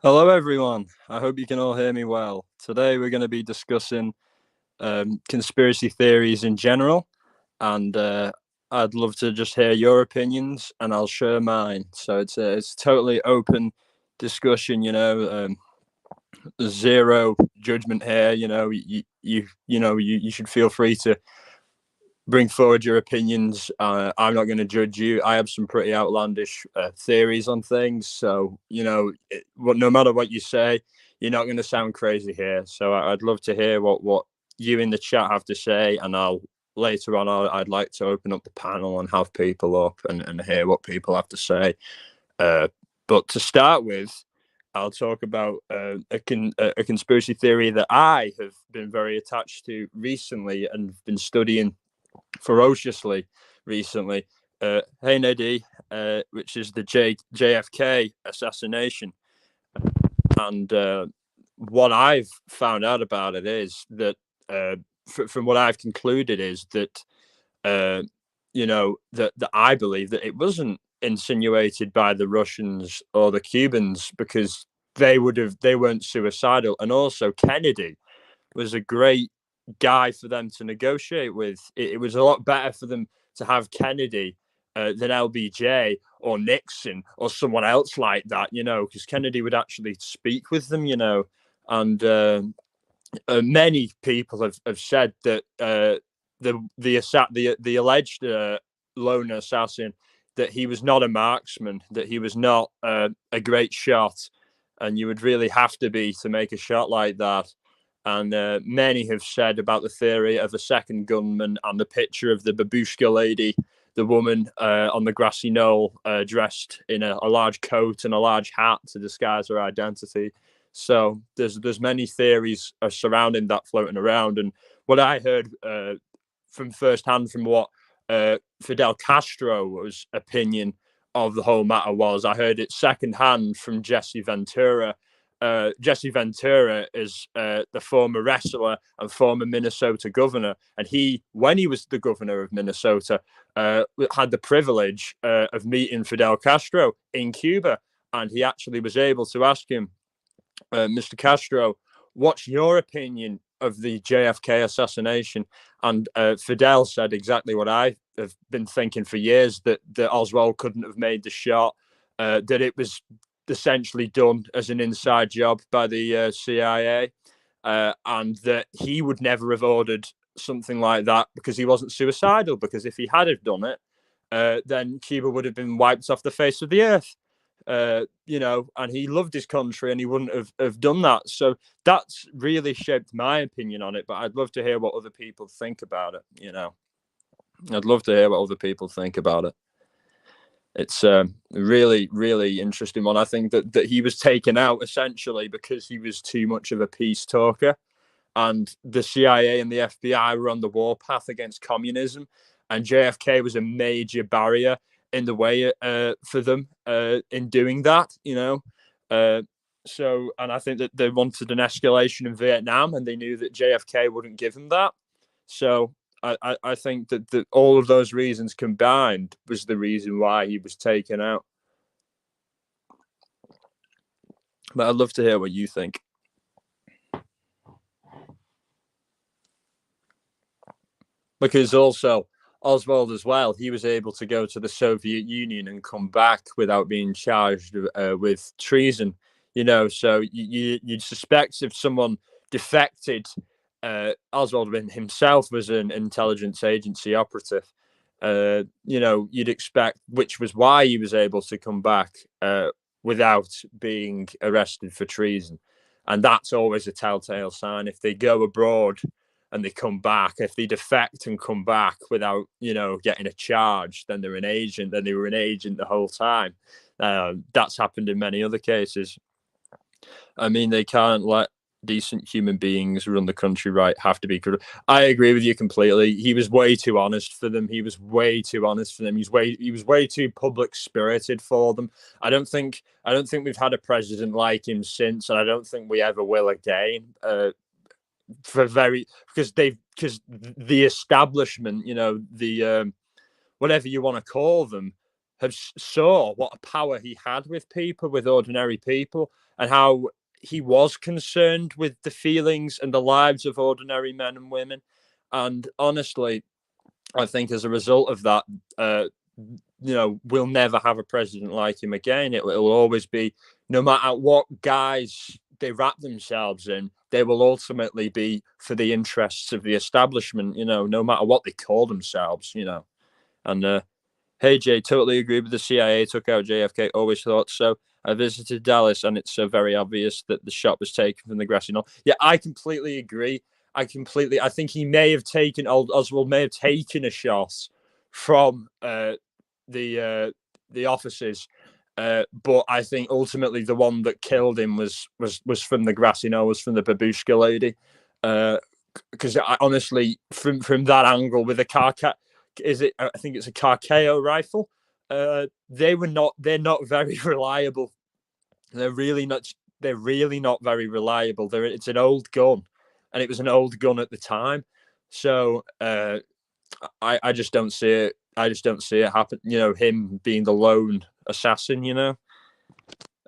Hello, everyone. I hope you can all hear me well. Today, we're going to be discussing conspiracy theories in general, and I'd love to just hear your opinions, and I'll share mine. So it's totally open discussion. Zero judgment here. You should feel free to bring forward your opinions. I'm not going to judge you. I have some pretty outlandish theories on things. So, no matter what you say, you're not going to sound crazy here. So I'd love to hear what you in the chat have to say. And later on, I'd like to open up the panel and have people up and hear what people have to say. But to start with, I'll talk about a conspiracy theory that I have been very attached to recently and been studying ferociously recently. Hey Neddy, which is the JFK assassination. And what I've found out about it is that, from what I've concluded, is that, that I believe that it wasn't insinuated by the Russians or the Cubans because they weren't suicidal. And also, Kennedy was a great guy for them to negotiate with. It was a lot better for them to have Kennedy than LBJ or Nixon or someone else like that, because Kennedy would actually speak with them, and many people have said that the alleged lone assassin, that he was not a marksman, that he was not a great shot, and you would really have to be to make a shot like that. And many have said about the theory of a second gunman and the picture of the babushka lady, the woman on the grassy knoll, dressed in a large coat and a large hat to disguise her identity. So there's many theories surrounding that floating around. And what I heard from firsthand from what Fidel Castro's opinion of the whole matter was, I heard it secondhand from Jesse Ventura. Jesse Ventura is the former wrestler and former Minnesota governor, and when he was the governor of Minnesota, had the privilege of meeting Fidel Castro in Cuba, and he actually was able to ask him, Mr. Castro, what's your opinion of the JFK assassination? And Fidel said exactly what I have been thinking for years, that Oswald couldn't have made the shot, that it was essentially done as an inside job by the CIA, and that he would never have ordered something like that because he wasn't suicidal. Because if he had have done it, then Cuba would have been wiped off the face of the earth. And he loved his country and he wouldn't have done that. So that's really shaped my opinion on it. But I'd love to hear what other people think about it. I'd love to hear what other people think about it. It's a really, really interesting one. I think that he was taken out essentially because he was too much of a peace talker, and the CIA and the FBI were on the warpath against communism, and JFK was a major barrier in the way for them in doing that. And I think that they wanted an escalation in Vietnam, and they knew that JFK wouldn't give them that. So I think that all of those reasons combined was the reason why he was taken out. But I'd love to hear what you think. Because also, Oswald as well, he was able to go to the Soviet Union and come back without being charged with treason. So you'd suspect if someone defected, Oswald himself was an intelligence agency operative. You'd expect, which was why he was able to come back without being arrested for treason. And that's always a telltale sign. If they go abroad and they come back, if they defect and come back without, getting a charge, then they're an agent. Then they were an agent the whole time. That's happened in many other cases. I mean, they can't let decent human beings run the country, right? Have to be good. I agree with you completely. He was way too honest for them. He was way too public spirited for them. I don't think we've had a president like him since, and I don't think we ever will again. Because the establishment, the whatever you want to call them, saw what a power he had with people, with ordinary people, and how he was concerned with the feelings and the lives of ordinary men and women. And honestly, I think as a result of that, we'll never have a president like him again. It will always be, no matter what guise they wrap themselves in, they will ultimately be for the interests of the establishment, no matter what they call themselves, And hey, Jay, totally agree with the CIA took out JFK. Always thought so. I visited Dallas, and it's very obvious that the shot was taken from the grassy knoll. Yeah, I completely agree. I think he may have taken, Oswald may have taken a shot from the offices, but I think ultimately the one that killed him was from the grassy knoll, was from the babushka lady. Because I honestly, from that angle with a car I think it's a Carcao rifle. They're not very reliable. They're really not very reliable. It's an old gun, and it was an old gun at the time. So I just don't see it. I just don't see it happen. Him being the lone assassin. I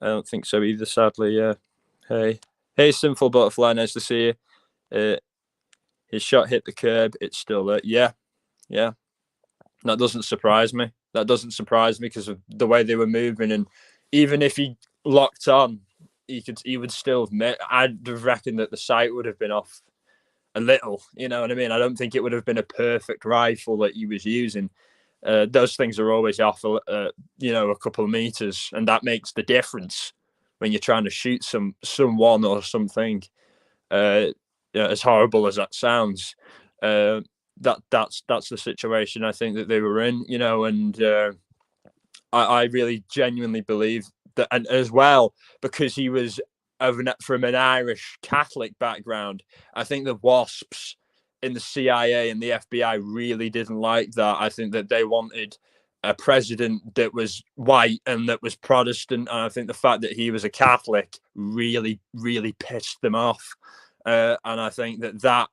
don't think so either. Sadly, yeah. Hey, Sinful Butterfly. Nice to see you. His shot hit the curb. It's still there. Yeah. That doesn't surprise me. Because of the way they were moving, and even if he locked on, he would still have I'd reckon that the sight would have been off a little. You know what I mean? I don't think it would have been a perfect rifle that he was using. Those things are always off, a couple of meters, and that makes the difference when you're trying to shoot someone or something. As horrible as that sounds. That's the situation I think that they were in, and I really genuinely believe that, and as well, because he was from an Irish Catholic background, I think the WASPs in the CIA and the FBI really didn't like that. I think that they wanted a president that was white and that was Protestant, and I think the fact that he was a Catholic really, really pissed them off. And I think that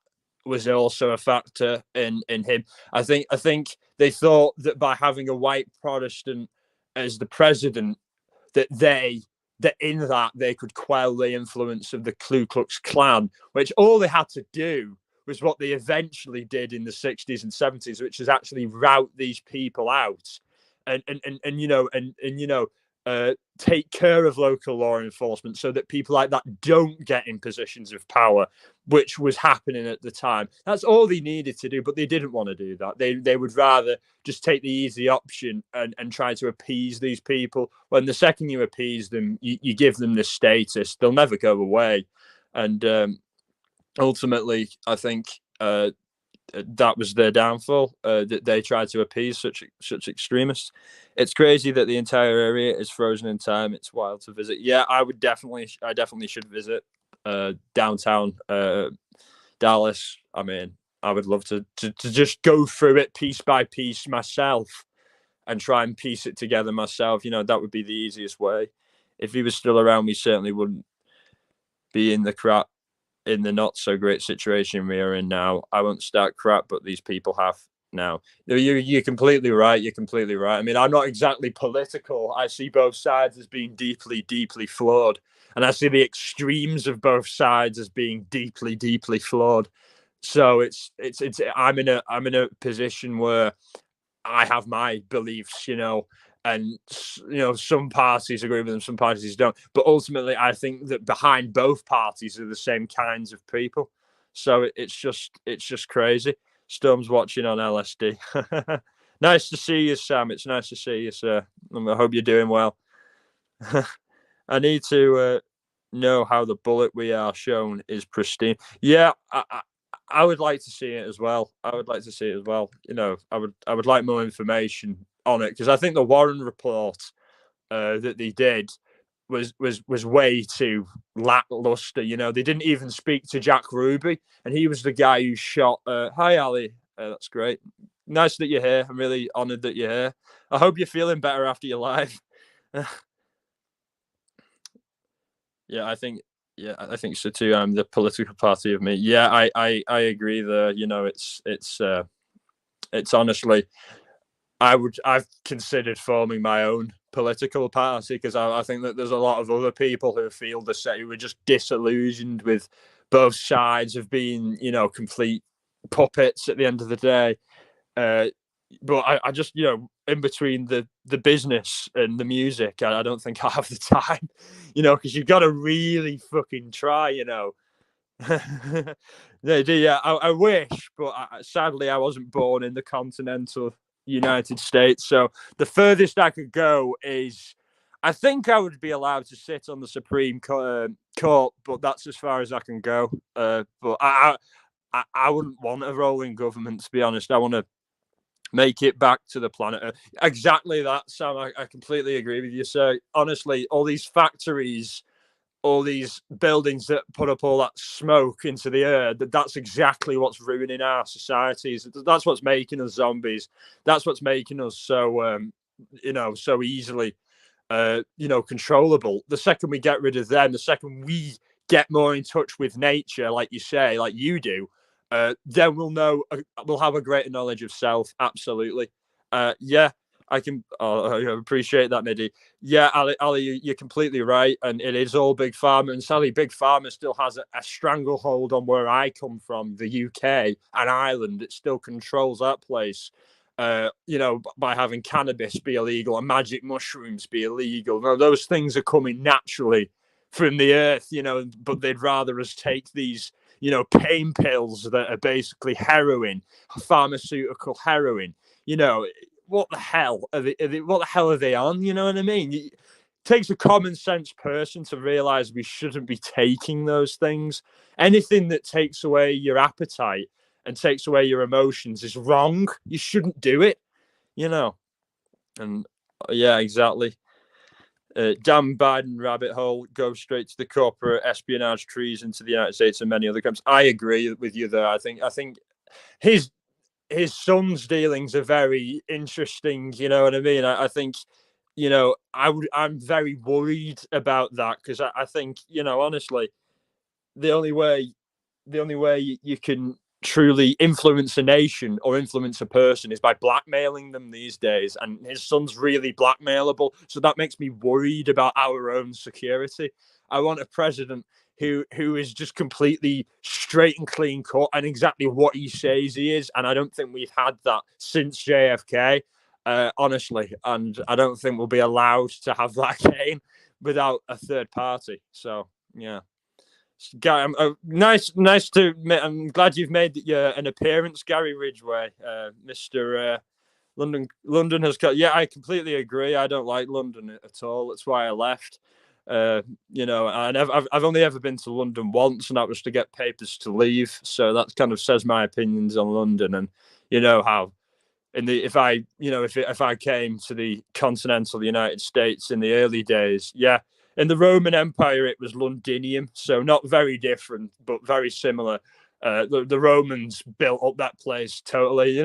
was also a factor in him. I think they thought that by having a white Protestant as the president, that in that they could quell the influence of the Ku Klux Klan, which all they had to do was what they eventually did in the 60s and 70s, which is actually rout these people out and take care of local law enforcement so that people like that don't get in positions of power, which was happening at the time. That's all they needed to do, but they didn't want to do that. They would rather just take the easy option and try to appease these people. When the second you appease them, you give them this status, they'll never go away. And ultimately, I think that was their downfall. That they tried to appease such extremists. It's crazy that the entire area is frozen in time. It's wild to visit. Yeah, I definitely should visit downtown Dallas. I mean, I would love to just go through it piece by piece myself and try and piece it together myself. That would be the easiest way. If he was still around, we certainly wouldn't be in the not so great situation we are in now. I won't start crap, but these people have now. You're completely right. I mean, I'm not exactly political. I see both sides as being deeply, deeply flawed, and I see the extremes of both sides as being deeply, deeply flawed. So I'm in a position where I have my beliefs, and some parties agree with them, some parties don't. But ultimately, I think that behind both parties are the same kinds of people. So it's just crazy. Storm's watching on LSD. Nice to see you, Sam. It's nice to see you, sir. I hope you're doing well. I need to know how the bullet we are shown is pristine. Yeah, I would like to see it as well. I would like more information on it, because I think the Warren report that they did was way too lackluster. They didn't even speak to Jack Ruby, and he was the guy who shot. Hi, Ali. That's great. Nice that you're here. I'm really honoured that you're here. I hope you're feeling better after your live. Yeah, I think so too. I'm the political party of me. Yeah, I agree there. It's honestly, I've considered forming my own political party because I think that there's a lot of other people who feel the same, who are just disillusioned with both sides of being, complete puppets at the end of the day. Uh, but I just, in between the business and the music, I don't think I have the time, because you've got to really fucking try, yeah, I wish, but sadly, I wasn't born in the continental United States. So the furthest I could go is, I think I would be allowed to sit on the Supreme Court, but that's as far as I can go. But I wouldn't want a rolling government, to be honest. I want to make it back to the planet Earth. Exactly that, Sam. I completely agree with you. So honestly, all these factories, all these buildings that put up all that smoke into the air, that's exactly what's ruining our societies. That's what's making us zombies. That's what's making us so so easily controllable. The second we get rid of them, the second we get more in touch with nature, like you say, like you do, then we'll know, we'll have a greater knowledge of self. Absolutely. Yeah, I can I appreciate that, Nidhi. Yeah, Ali, you're completely right. And it is all Big Pharma. And sadly, Big Pharma still has a stranglehold on where I come from, the UK and Ireland. It still controls that place. By having cannabis be illegal and magic mushrooms be illegal. Now, those things are coming naturally from the earth, but they'd rather us take these, pain pills that are basically heroin, pharmaceutical heroin. What the hell what the hell are they on? You know what I mean? It takes a common sense person to realize we shouldn't be taking those things. Anything that takes away your appetite and takes away your emotions is wrong. You shouldn't do it, you know. And yeah, exactly. Damn Biden rabbit hole, go straight to the corporate espionage treason to the United States and many other countries. I agree with you there. I think his son's dealings are very interesting. You know what I mean? I think, I'm very worried about that because I think, honestly, the only way you can truly influence a nation or influence a person is by blackmailing them these days, and his son's really blackmailable, so that makes me worried about our own security. I want a president who is just completely straight and clean cut and exactly what he says he is, and I don't think we've had that since JFK, honestly, and I don't think we'll be allowed to have that again without a third party. So yeah. Gary, nice to. I'm glad you've made an appearance, Gary Ridgway, Mister London has got. Yeah, I completely agree. I don't like London at all. That's why I left. And I've only ever been to London once, and that was to get papers to leave. So that kind of says my opinions on London, and how if I came to the continental United States in the early days, yeah, in the Roman Empire it was Londinium, so not very different but very similar. The Romans built up that place totally.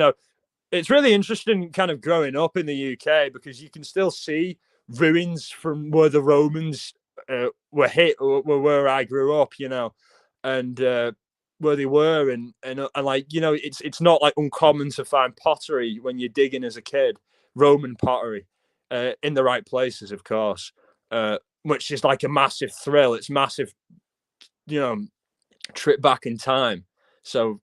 It's really interesting kind of growing up in the UK because you can still see ruins from where the Romans were hit, or where I grew up, and where they were, and like, it's not like uncommon to find pottery when you're digging as a kid, Roman pottery, in the right places, of course, which is like a massive thrill. It's massive, you know, trip back in time. So,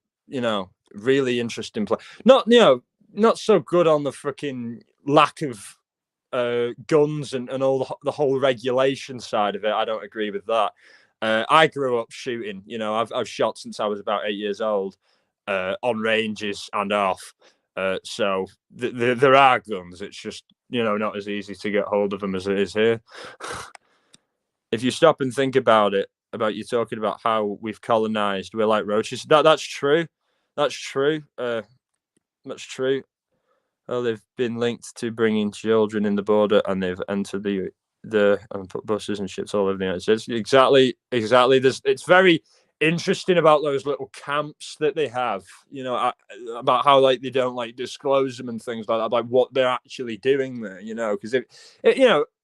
really interesting play. Not so good on the freaking lack of guns and all the whole regulation side of it. I don't agree with that. I grew up shooting. I've shot since I was about 8 years old, on ranges and off. So there are guns. It's just not as easy to get hold of them as it is here. If you stop and think about it, about you talking about how we've colonized, we're like roaches. That's true. That's true. That's true. Oh, they've been linked to bringing children in the border, and they've entered the and put buses and ships all over the United States. Exactly. It's very interesting about those little camps that they have, about how like they don't like disclose them and things like that, like what they're actually doing there, because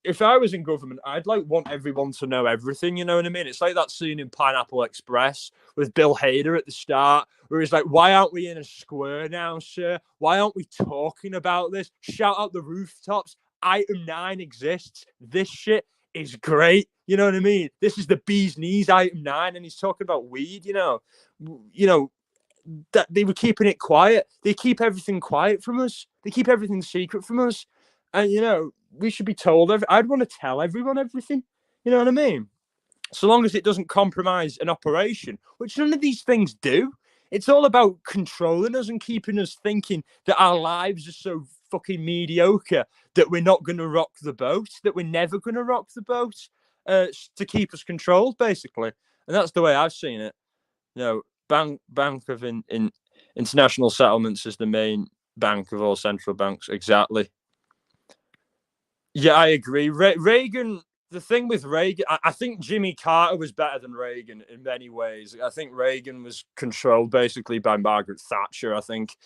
if I was in government, I'd like want everyone to know everything, you know what I mean? It's like that scene in Pineapple Express with Bill Hader at the start, where he's like, why aren't we in a square now, sir? Why aren't we talking about this? Shout out the rooftops. Item 9 exists. This shit is great. You know what I mean? This is the bee's knees, item 9, and he's talking about weed. That they were keeping it quiet. They keep everything quiet from us. They keep everything secret from us, and we should be told. I'd want to tell everyone everything. You know what I mean? So long as it doesn't compromise an operation, which none of these things do. It's all about controlling us and keeping us thinking that our lives are so fucking mediocre that we're not going to rock the boat, that we're never going to rock the boat, to keep us controlled, basically. And that's the way I've seen it. Bank of International Settlements is the main bank of all central banks. Exactly. Yeah, I agree. Reagan. The thing with Reagan, I think Jimmy Carter was better than Reagan in many ways. I think Reagan was controlled basically by Margaret Thatcher. I think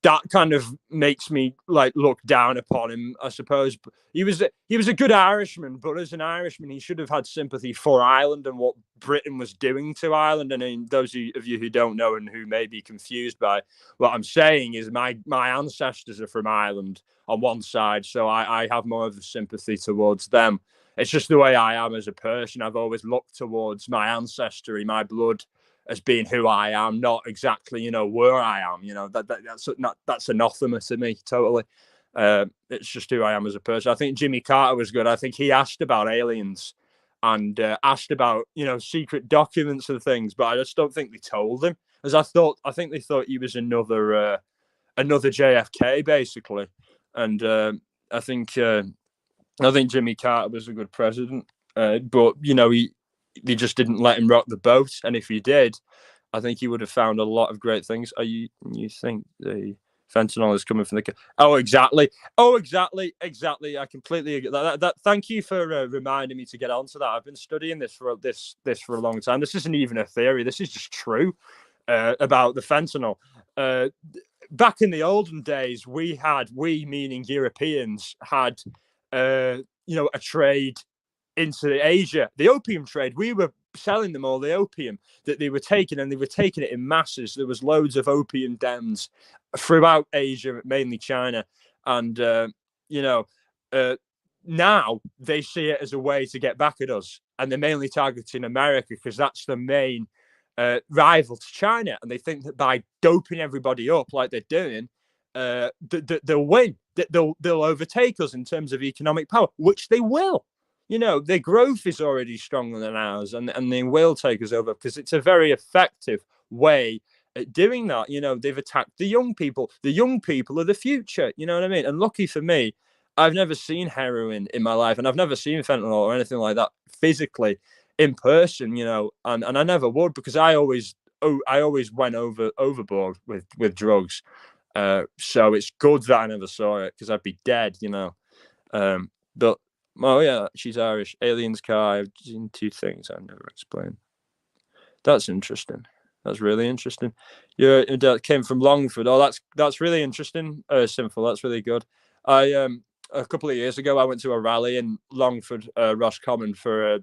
that kind of makes me like look down upon him, I suppose. He was a good Irishman, but as an Irishman, he should have had sympathy for Ireland and what Britain was doing to Ireland. And in those of you who don't know and who may be confused by what I'm saying is my ancestors are from Ireland on one side, so I have more of a sympathy towards them. It's just the way I am as a person. I've always looked towards my ancestry, my blood, as being who I am, not exactly, where I am. That's anathema to me, totally. It's just who I am as a person. I think Jimmy Carter was good. I think he asked about aliens and asked about, secret documents and things, but I just don't think they told him. As I think they thought he was another JFK, basically. And I think Jimmy Carter was a good president, but they just didn't let him rock the boat. And if he did, I think he would have found a lot of great things. You think the fentanyl is coming from the? Oh, exactly. I completely agree. That. Thank you for reminding me to get onto that. I've been studying this for a long time. This isn't even a theory. This is just true about the fentanyl. Back in the olden days, we meaning Europeans, had a trade into Asia, the opium trade. We were selling them all the opium that they were taking, and they were taking it in masses. There was loads of opium dens throughout Asia, mainly China, and now they see it as a way to get back at us, and they're mainly targeting America because that's the main rival to China, and they think that by doping everybody up like they're doing, they'll win, that they'll overtake us in terms of economic power, which they will. Their growth is already stronger than ours, and they will take us over because it's a very effective way at doing that. They've attacked the young people. The young people are the future. You know what I mean? And lucky for me, I've never seen heroin in my life, and I've never seen fentanyl or anything like that physically in person, and I never would, because I always went overboard with drugs. So it's good that I never saw it, because I'd be dead, But oh yeah, she's Irish. Aliens car. I've seen 2 things I never explained. That's interesting. That's really interesting. Your dad came from Longford. Oh, that's really interesting. Sinful. That's really good. I a couple of years ago, I went to a rally in Longford, Roscommon, for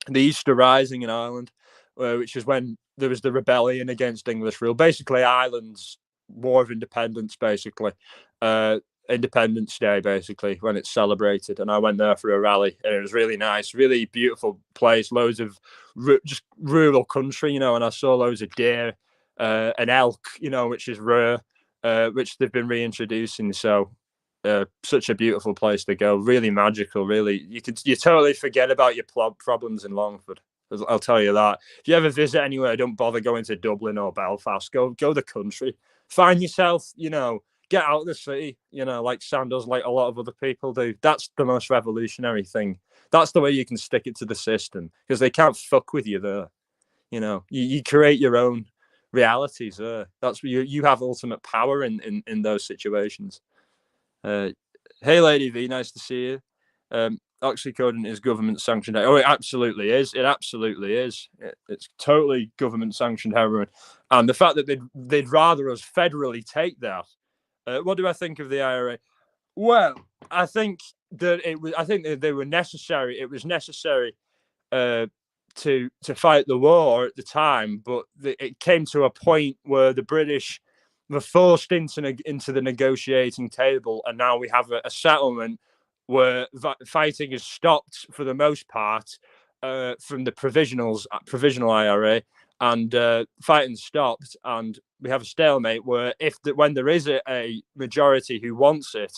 the Easter Rising in Ireland, which is when there was the rebellion against English rule. Basically, Ireland's War of Independence, basically. Independence Day, basically, when it's celebrated. And I went there for a rally, and it was really nice, really beautiful place, loads of just rural country, and I saw loads of deer, and elk, which is rare, which they've been reintroducing. So such a beautiful place to go, really magical, really. You totally forget about your problems in Longford. I'll tell you that. If you ever visit anywhere, don't bother going to Dublin or Belfast. Go the country. Find yourself, get out of the city, like Sam does, like a lot of other people do. That's the most revolutionary thing. That's the way you can stick it to the system, because they can't fuck with you there. You create your own realities there. That's where you have ultimate power in those situations. Hey, Lady V, nice to see you. Oxycodone is government sanctioned. Oh, it absolutely is. It absolutely is. It's totally government sanctioned heroin, and the fact that they'd rather us federally take that. What do I think of the IRA? Well, I think that it was. I think that they were necessary. It was necessary uh, to fight the war at the time, but it came to a point where the British were forced into the negotiating table, and now we have a settlement where fighting is stopped for the most part from the provisional IRA, and fighting stopped, and we have a stalemate where when there is a majority who wants it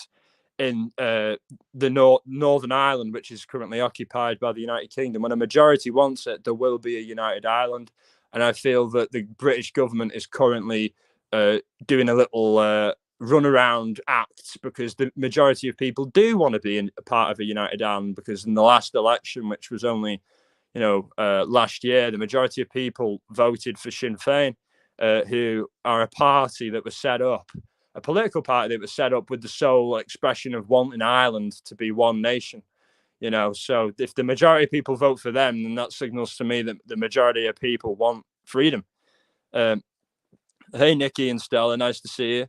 in the Northern Ireland, which is currently occupied by the United Kingdom, when a majority wants it, there will be a united Ireland. And I feel that the British government is currently doing a little runaround act, because the majority of people do want to be a part of a united Ireland, because in the last election, which was only last year, the majority of people voted for Sinn Féin, who are a party that was set up, a political party that was set up with the sole expression of wanting Ireland to be one nation. So if the majority of people vote for them, then that signals to me that the majority of people want freedom. Hey, Nikki and Stella, nice to see you.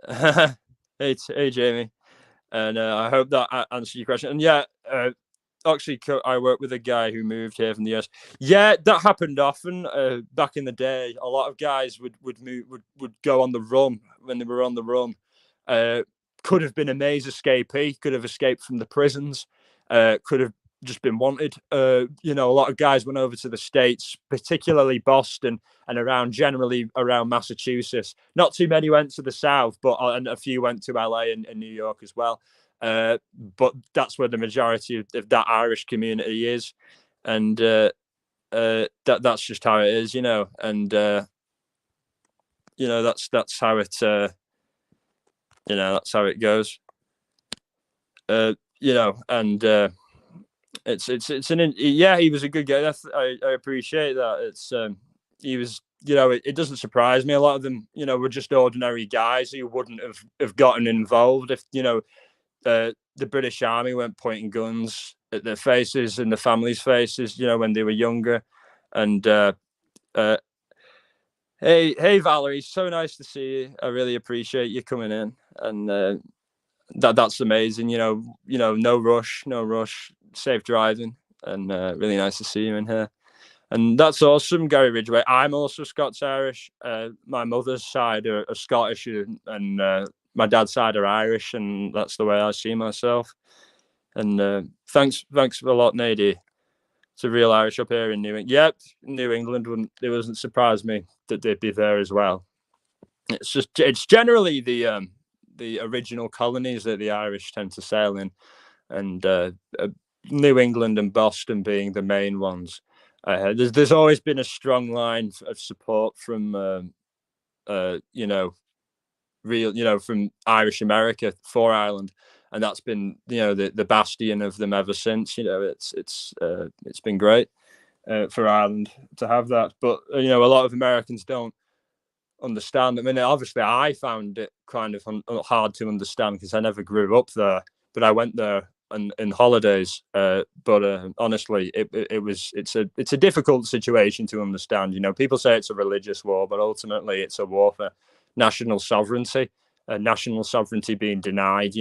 Hey, Jamie, and I hope that answered your question. And yeah, actually, I work with a guy who moved here from the US. Yeah, that happened often back in the day. A lot of guys would go on the run when they were on the run. Could have been a maze escapee, could have escaped from the prisons, could have just been wanted. A lot of guys went over to the States, particularly Boston and generally around Massachusetts. Not too many went to the South, but and a few went to LA and New York as well. But that's where the majority of that Irish community is, and that's just how it is, and that's how it that's how it goes, and he was a good guy. I appreciate that. It's he was, it doesn't surprise me. A lot of them, were just ordinary guys who wouldn't have gotten involved if the British Army weren't pointing guns at their faces and the families' faces, when they were younger. And hey, Valerie, so nice to see you. I really appreciate you coming in, and that's amazing. No rush, safe driving, and really nice to see you in here. And that's awesome, Gary Ridgway. I'm also Scots-Irish. My mother's side are Scottish, and my dad's side are Irish, and that's the way I see myself. And thanks a lot, Nadie. It's a real Irish up here in New England. Yep, New England wouldn't surprise me that they'd be there as well. It's generally the original colonies that the Irish tend to sail in, and New England and Boston being the main ones. There's always been a strong line of support from from Irish America for Ireland, and that's been the bastion of them ever since. It's been great for Ireland to have that, but a lot of Americans don't understand. I mean, obviously, I found it kind of hard to understand because I never grew up there, but I went there in holidays. But honestly, it's a difficult situation to understand. People say it's a religious war, but ultimately, it's a war for national sovereignty. National sovereignty being denied.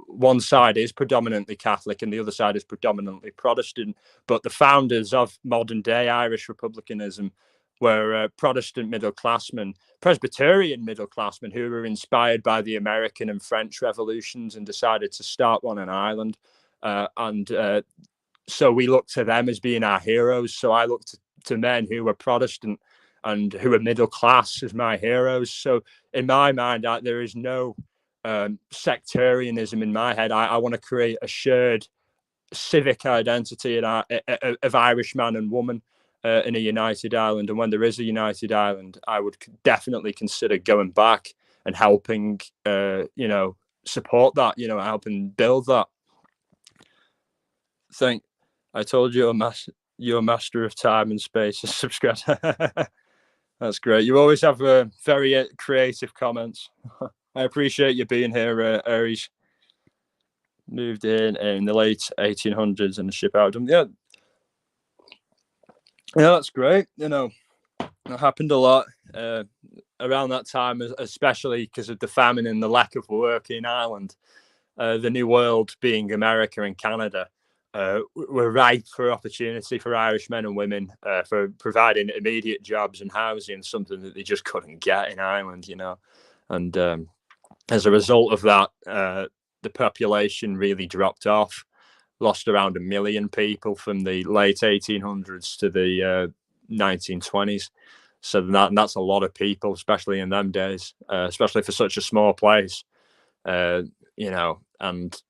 One side is predominantly Catholic and the other side is predominantly Protestant. But the founders of modern day Irish republicanism were Protestant middle-classmen, Presbyterian middle-classmen who were inspired by the American and French revolutions and decided to start one in Ireland. So we look to them as being our heroes. So I look to men who were Protestant and who are middle class as my heroes. So in my mind, there is no sectarianism in my head. I want to create a shared civic identity of Irish man and woman in a united Ireland. And when there is a united Ireland, I would definitely consider going back and helping, support that, helping build that. I told you you're a master of time and space. Subscribe. That's great. You always have very creative comments. I appreciate you being here, Aries. moved in the late 1800s and the ship out. Yeah, yeah, that's great. It happened a lot around that time, especially because of the famine and the lack of work in Ireland. The New World, being America and Canada, were ripe for opportunity for Irish men and women, for providing immediate jobs and housing, something that they just couldn't get in Ireland, And as a result of that, the population really dropped off, lost around 1 million people from the late 1800s to the 1920s. So that's a lot of people, especially in them days, especially for such a small place. And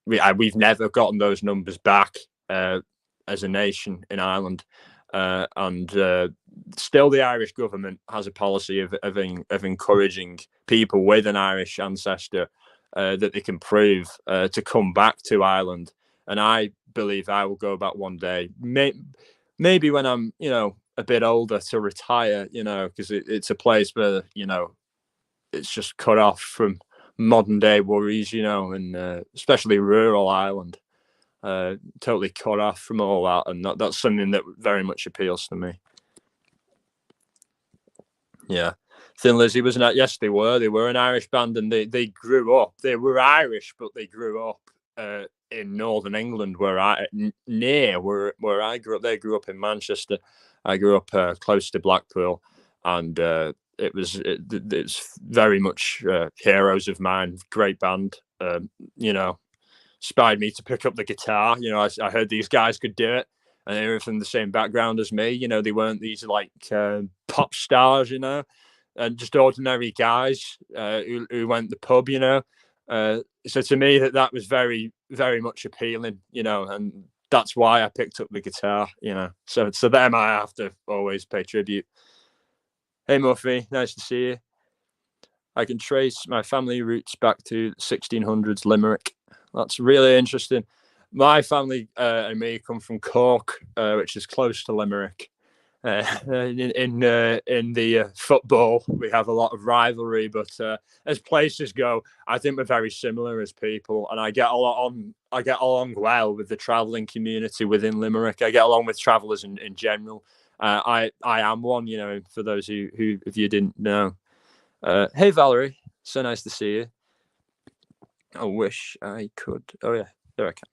we've never gotten those numbers back as a nation in Ireland. And still, the Irish government has a policy of encouraging people with an Irish ancestor that they can prove to come back to Ireland. And I believe I will go back one day, maybe when I'm, a bit older, to retire, because it's a place where, it's just cut off from modern day worries, and especially rural Ireland, totally cut off from all that. And that's something that very much appeals to me. Yeah. Thin Lizzy was not. Yes, they were an Irish band, and they grew up. They were Irish, but they grew up in northern England, where I grew up. They grew up in Manchester. I grew up close to Blackpool, and it's very much heroes of mine. Great band. Inspired me to pick up the guitar. I heard these guys could do it, and they were from the same background as me. They weren't these like pop stars, and just ordinary guys who went to the pub, So to me, that was very, very much appealing, and that's why I picked up the guitar, So them I have to always pay tribute. Hey Muffy, nice to see you. I can trace my family roots back to 1600s Limerick. That's really interesting. My family and me come from Cork, which is close to Limerick. In the football, we have a lot of rivalry, but as places go, I think we're very similar as people, and I get along well with the travelling community within Limerick. I get along with travellers in general. I am one, for those who if you didn't know. Hey Valerie, so nice to see you. I wish I could. Oh yeah, there I can.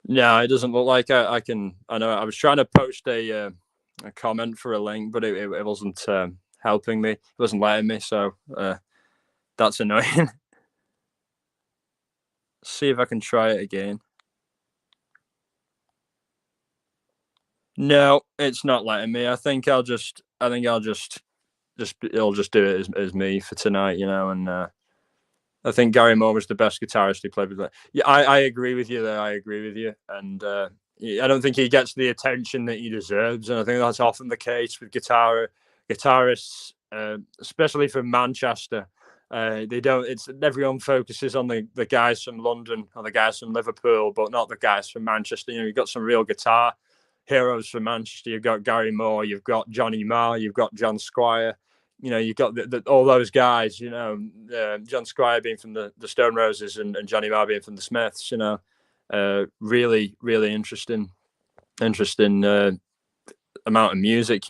No, it doesn't look like I can. I know I was trying to post a comment for a link, but it wasn't helping me. It wasn't letting me, so that's annoying. See if I can try it again. No, it's not letting me. I think I'll just it'll just do it as me for tonight, and I think Gary Moore was the best guitarist he played with. Yeah, I agree with you there. I agree with you, and I don't think he gets the attention that he deserves, and I think that's often the case with guitarists, especially from Manchester. They don't. It's everyone focuses on the guys from London or the guys from Liverpool, but not the guys from Manchester. You've got some real guitar heroes from Manchester. You've got Gary Moore, you've got Johnny Marr, you've got John Squire. You've got all those guys. John Squire being from the Stone Roses and Johnny Marr being from the Smiths. Really, really interesting amount of music.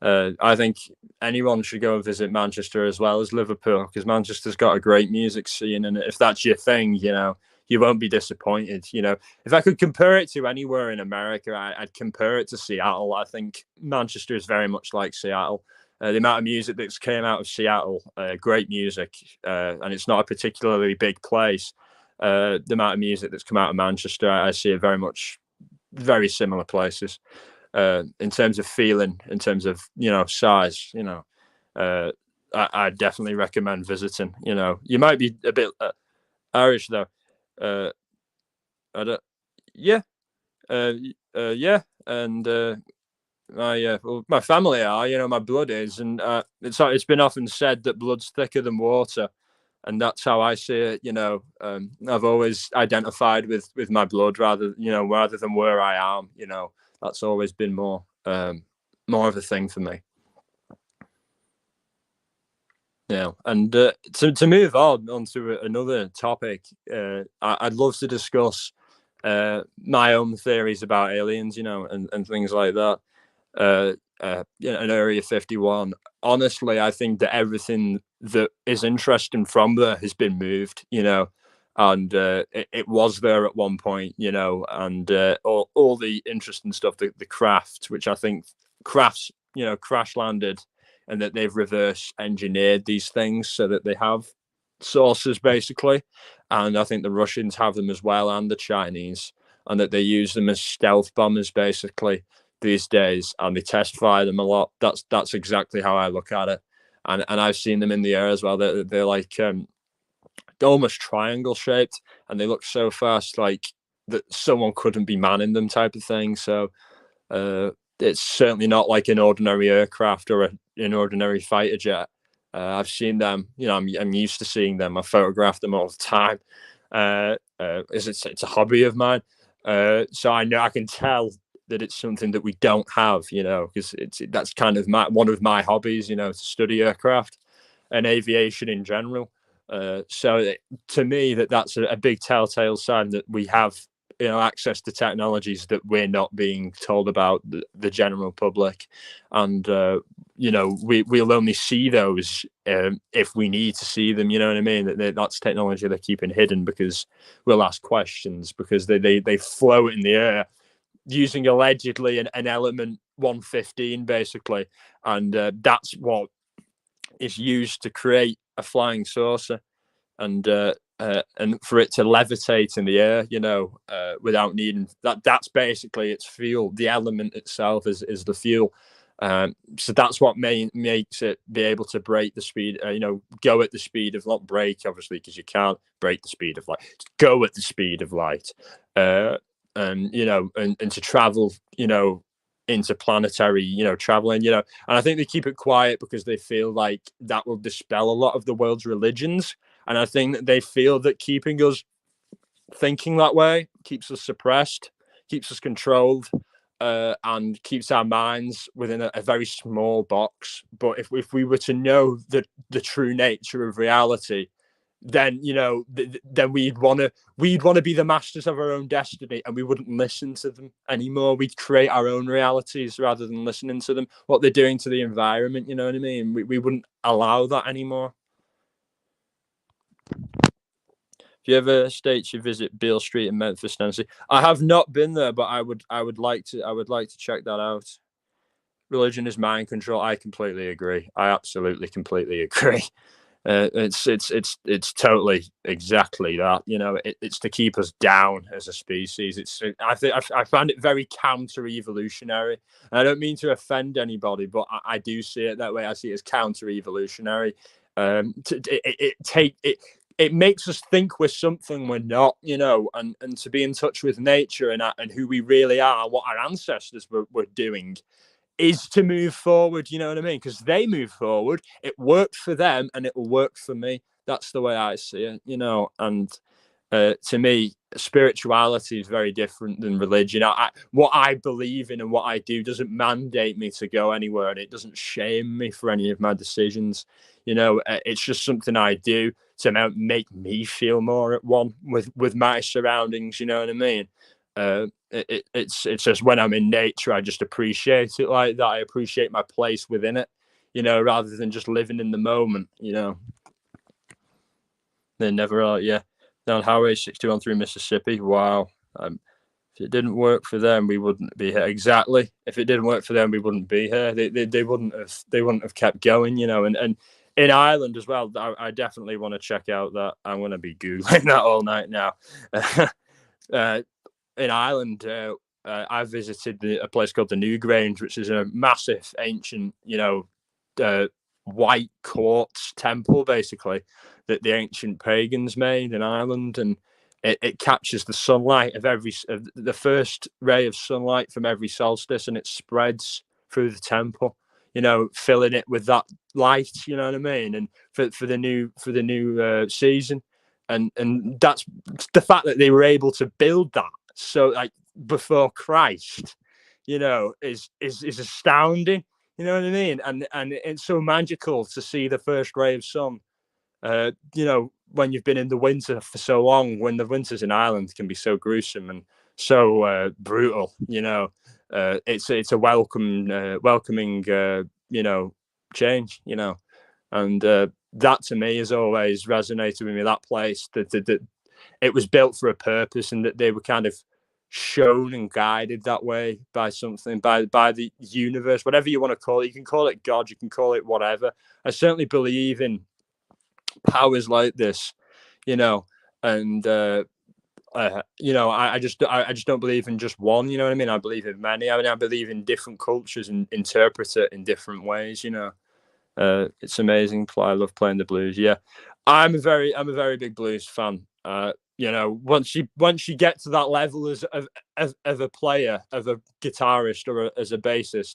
I think anyone should go and visit Manchester as well as Liverpool, because Manchester's got a great music scene, and if that's your thing, you won't be disappointed. If I could compare it to anywhere in America, I'd compare it to Seattle. I think Manchester is very much like Seattle. The amount of music that's came out of Seattle, great music, and it's not a particularly big place. The amount of music that's come out of Manchester, I see it very similar places. In terms of feeling, in terms of size, I definitely recommend visiting. You might be a bit Irish though. I don't. Yeah, yeah, and my family are. My blood is, and it's been often said that blood's thicker than water. and that's how I see it. I've always identified with my blood rather than where I am. That's always been more of a thing for me. Yeah, and to move on to another topic, I'd love to discuss my own theories about aliens, and things like that. In Area 51. Honestly, I think that everything that is interesting from there has been moved, and it was there at one point, and all the interesting stuff, the craft, which I think crafts, crash landed, and that they've reverse engineered these things so that they have sources basically, and I think the Russians have them as well, and the Chinese, and that they use them as stealth bombers basically these days, and they test fire them a lot. That's exactly how I look at it, and I've seen them in the air as well. They're like almost triangle shaped, and they look so fast, like that someone couldn't be manning them, type of thing. So it's certainly not like an ordinary aircraft or an ordinary fighter jet. I've seen them. I'm used to seeing them. I photograph them all the time. It's a hobby of mine. So I know, I can tell that it's something that we don't have, because that's kind of one of my hobbies, to study aircraft and aviation in general. So to me, that's a big telltale sign that we have, access to technologies that we're not being told about the general public, and we'll only see those if we need to see them. You know what I mean? That's technology they're keeping hidden because we'll ask questions, because they float in the air using allegedly an element 115 basically, and that's what is used to create a flying saucer, and for it to levitate in the air, without needing that's basically its fuel. The element itself is the fuel. So that's what makes it be able to break the speed, go at the speed of, not break obviously because you can't break the speed of light, go at the speed of light, and to travel, interplanetary, traveling, and I think they keep it quiet because they feel like that will dispel a lot of the world's religions, and I think that they feel that keeping us thinking that way keeps us suppressed, keeps us controlled, and keeps our minds within a very small box. But if we were to know the true nature of reality, then then we'd want to be the masters of our own destiny, and we wouldn't listen to them anymore. We'd create our own realities rather than listening to them, what they're doing to the environment. You know what I mean? We wouldn't allow that anymore. If you ever state you visit Beale Street in Memphis, Tennessee, I have not been there, but I would like to check that out. Religion is mind control. I completely agree. I absolutely completely agree. It's totally exactly that. It's to keep us down as a species. I find it very counter-evolutionary. And I don't mean to offend anybody, but I do see it that way. I see it as counter-evolutionary. It makes us think we're something we're not, and to be in touch with nature and who we really are, what our ancestors were doing, is to move forward. You know what I mean? Because they move forward, it worked for them, and it will work for me. That's the way I see it, and to me, spirituality is very different than religion. What I believe in and what I do doesn't mandate me to go anywhere, and it doesn't shame me for any of my decisions. It's just something I do to make me feel more at one with my surroundings. You know what I mean? It's just when I'm in nature, I just appreciate it like that. I appreciate my place within it, rather than just living in the moment. They never are. Yeah. Down Highway 61 through Mississippi. Wow. If it didn't work for them, we wouldn't be here. Exactly. If it didn't work for them, we wouldn't be here. They wouldn't have kept going, and in Ireland as well. I definitely want to check out that. I'm going to be Googling that all night now. In Ireland, I visited a place called the Newgrange, which is a massive ancient, white quartz temple, basically, that the ancient pagans made in Ireland, and it captures the sunlight of the first ray of sunlight from every solstice, and it spreads through the temple. filling it with that light, you know what I mean, and for the new season, and that's the fact that they were able to build that so like before Christ, is astounding. You know what I mean? And it's so magical to see the first ray of sun. When you've been in the winter for so long, when the winters in Ireland can be so gruesome and so brutal, it's a welcoming change, and that to me has always resonated with me. That place that it was built for a purpose, and that they were kind of shown and guided that way by something, by the universe, whatever you want to call it. You can call it God, you can call it whatever. I certainly believe in powers like this, and I just don't believe in just one. You know what I mean? I believe in many. I believe in different cultures and interpret it in different ways. It's amazing. I love playing the blues. Yeah, I'm a very big blues fan. Once you get to that level as of a player, of a guitarist, or as a bassist,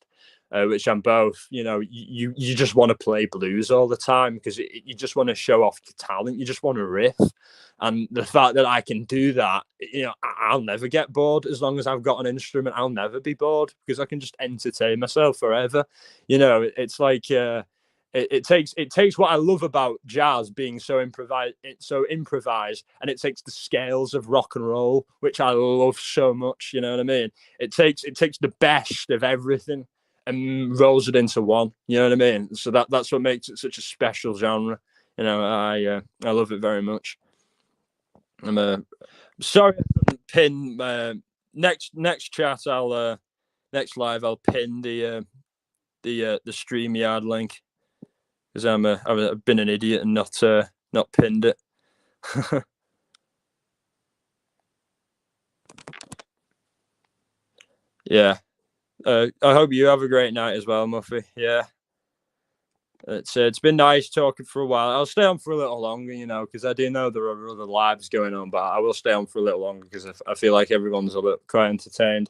which I'm both, you just want to play blues all the time because you just want to show off your talent. You just want to riff, and the fact that I can do that, I'll never get bored as long as I've got an instrument. I'll never be bored because I can just entertain myself forever. It's like. It takes what I love about jazz being so improvised, and it takes the scales of rock and roll, which I love so much. You know what I mean? It takes the best of everything and rolls it into one. You know what I mean? So that's what makes it such a special genre. I love it very much. I'm sorry I couldn't pin next chat. Next live I'll pin the StreamYard link. Because I've been an idiot and not pinned it. Yeah. I hope you have a great night as well, Muffy. Yeah. It's been nice talking for a while. I'll stay on for a little longer, because I do know there are other lives going on, but I will stay on for a little longer because I feel like everyone's a bit quite entertained.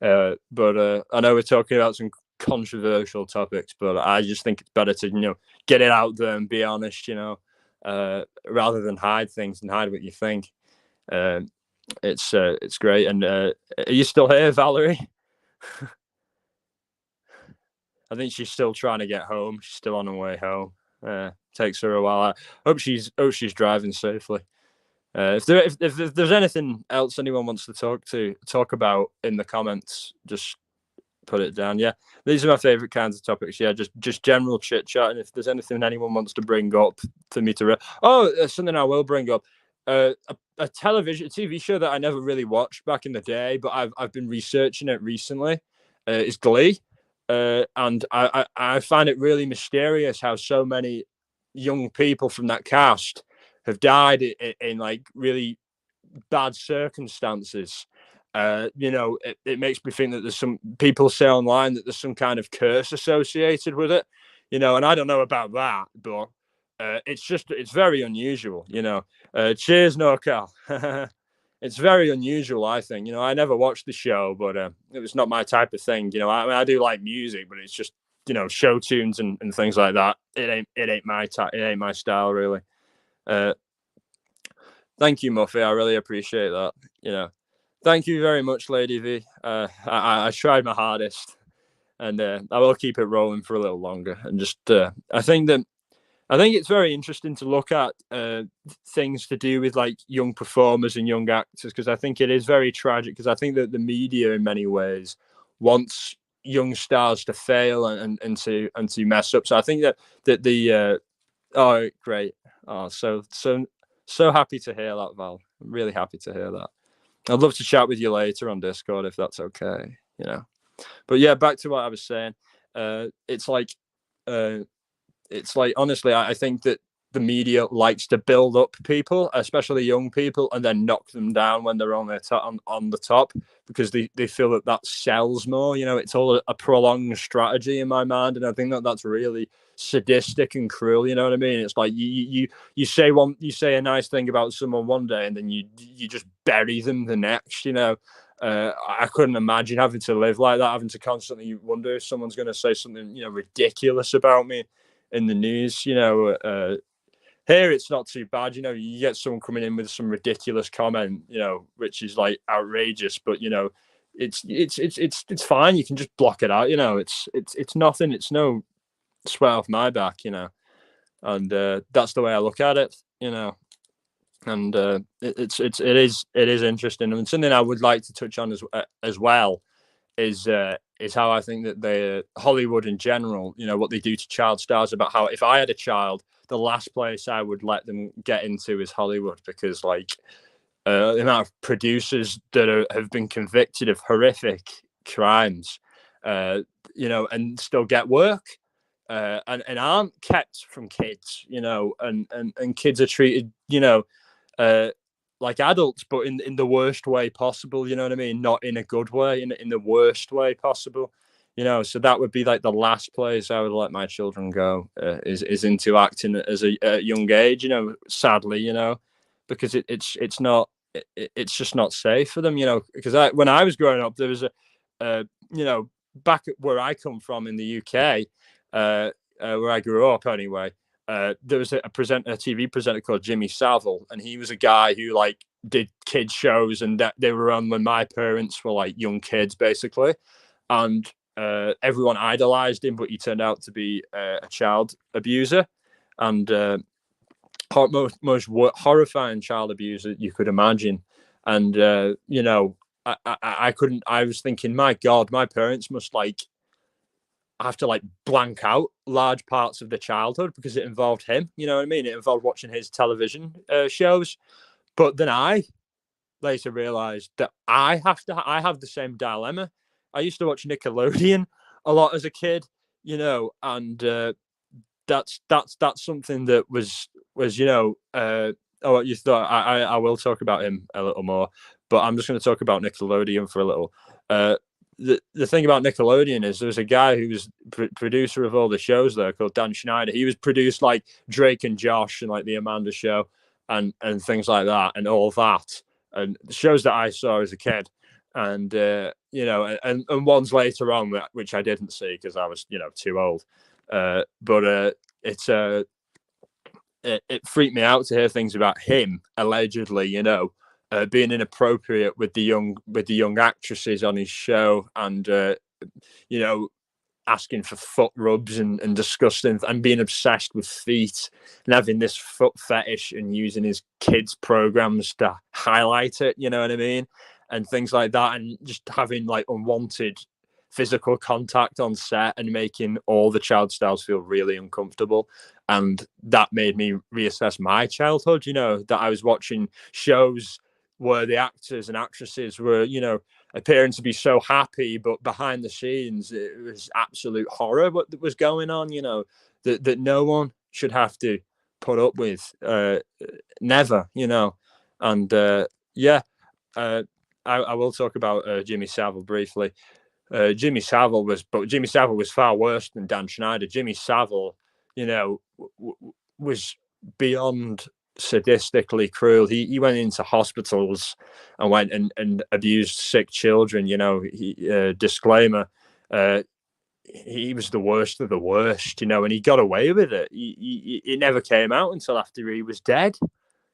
But I know we're talking about some controversial topics, but I just think it's better to get it out there and be honest, rather than hide things and hide what you think. It's great. And are you still here, Valerie? I think she's still trying to get home. She's still on her way home. Takes her a while. I hope she's driving safely. If there's anything else anyone wants to talk about in the comments, just put it down. Yeah, these are my favorite kinds of topics. Yeah, just general chit chat. And if there's anything anyone wants to bring up for me to something I will bring up, a TV show that I never really watched back in the day, but I've been researching it recently. Is Glee, and I find it really mysterious how so many young people from that cast have died in like really bad circumstances. It makes me think that there's some people say online that there's some kind of curse associated with it, and I don't know about that, but it's very unusual, cheers, NorCal. It's very unusual, I think. I never watched the show, but it was not my type of thing. I do like music, but it's just, show tunes and things like that. It ain't my it ain't my style, really. Thank you, Muffy. I really appreciate that. Thank you very much, Lady V. I tried my hardest, and I will keep it rolling for a little longer. And just, I think it's very interesting to look at things to do with like young performers and young actors, because I think it is very tragic. Because I think that the media, in many ways, wants young stars to fail and to mess up. So I think that the oh, great, so happy to hear that, Val. I'm really happy to hear that. I'd love to chat with you later on Discord if that's okay. But yeah, back to what I was saying. It's like honestly, I think that the media likes to build up people, especially young people, and then knock them down when they're on the top, because they feel that sells more. It's all a prolonged strategy in my mind, and I think that's really sadistic and cruel. You know what I mean? It's like you say a nice thing about someone one day, and then you just bury them the next. I couldn't imagine having to live like that, having to constantly wonder if someone's going to say something, ridiculous about me in the news. Here it's not too bad. You get someone coming in with some ridiculous comment, which is like outrageous, but it's fine. You can just block it out. It's nothing. It's no sweat off my back. And that's the way I look at it. And it is interesting, and something I would like to touch on as well is how I think that the Hollywood in general, what they do to child stars, about how if I had a child, the last place I would let them get into is Hollywood, because like the amount of producers that have been convicted of horrific crimes, and still get work. And aren't kept from kids, and kids are treated, like adults, but in the worst way possible. You know what I mean? Not in a good way, in the worst way possible. So that would be like the last place I would let my children go, is into acting as a young age. Sadly, because it's not it's just not safe for them. Because when I was growing up, there was back where I come from in the UK, where I grew up anyway. There was a TV presenter called Jimmy Savile, and he was a guy who like did kids shows, and that they were on when my parents were like young kids, basically, and everyone idolized him, but he turned out to be a child abuser, and most horrifying child abuser you could imagine. And I couldn't. I was thinking, my God, my parents must like have to like blank out large parts of the childhood because it involved him. You know what I mean? It involved watching his television shows. But then I later realized that I have the same dilemma. I used to watch Nickelodeon a lot as a kid, and that's something that was you thought I will talk about him a little more, but I'm just going to talk about Nickelodeon for a little. The thing about Nickelodeon is there was a guy who was producer of all the shows there called Dan Schneider. He was produced like Drake and Josh and like the Amanda Show and things like that, and all that, and the shows that I saw as a kid, and and ones later on which I didn't see because I was too old. But it freaked me out to hear things about him allegedly, being inappropriate with the young actresses on his show, and asking for foot rubs and disgusting, and being obsessed with feet, and having this foot fetish, and using his kids' programs to highlight it. You know what I mean? And things like that, and just having like unwanted physical contact on set and making all the child stars feel really uncomfortable. And that made me reassess my childhood, that I was watching shows where the actors and actresses were, appearing to be so happy, but behind the scenes, it was absolute horror what was going on, that no one should have to put up with, never, and I will talk about Jimmy Savile briefly. Jimmy Savile was far worse than Dan Schneider. Jimmy Savile, was beyond sadistically cruel. He went into hospitals and went and abused sick children. Disclaimer, he was the worst of the worst, and he got away with it. It never came out until after he was dead,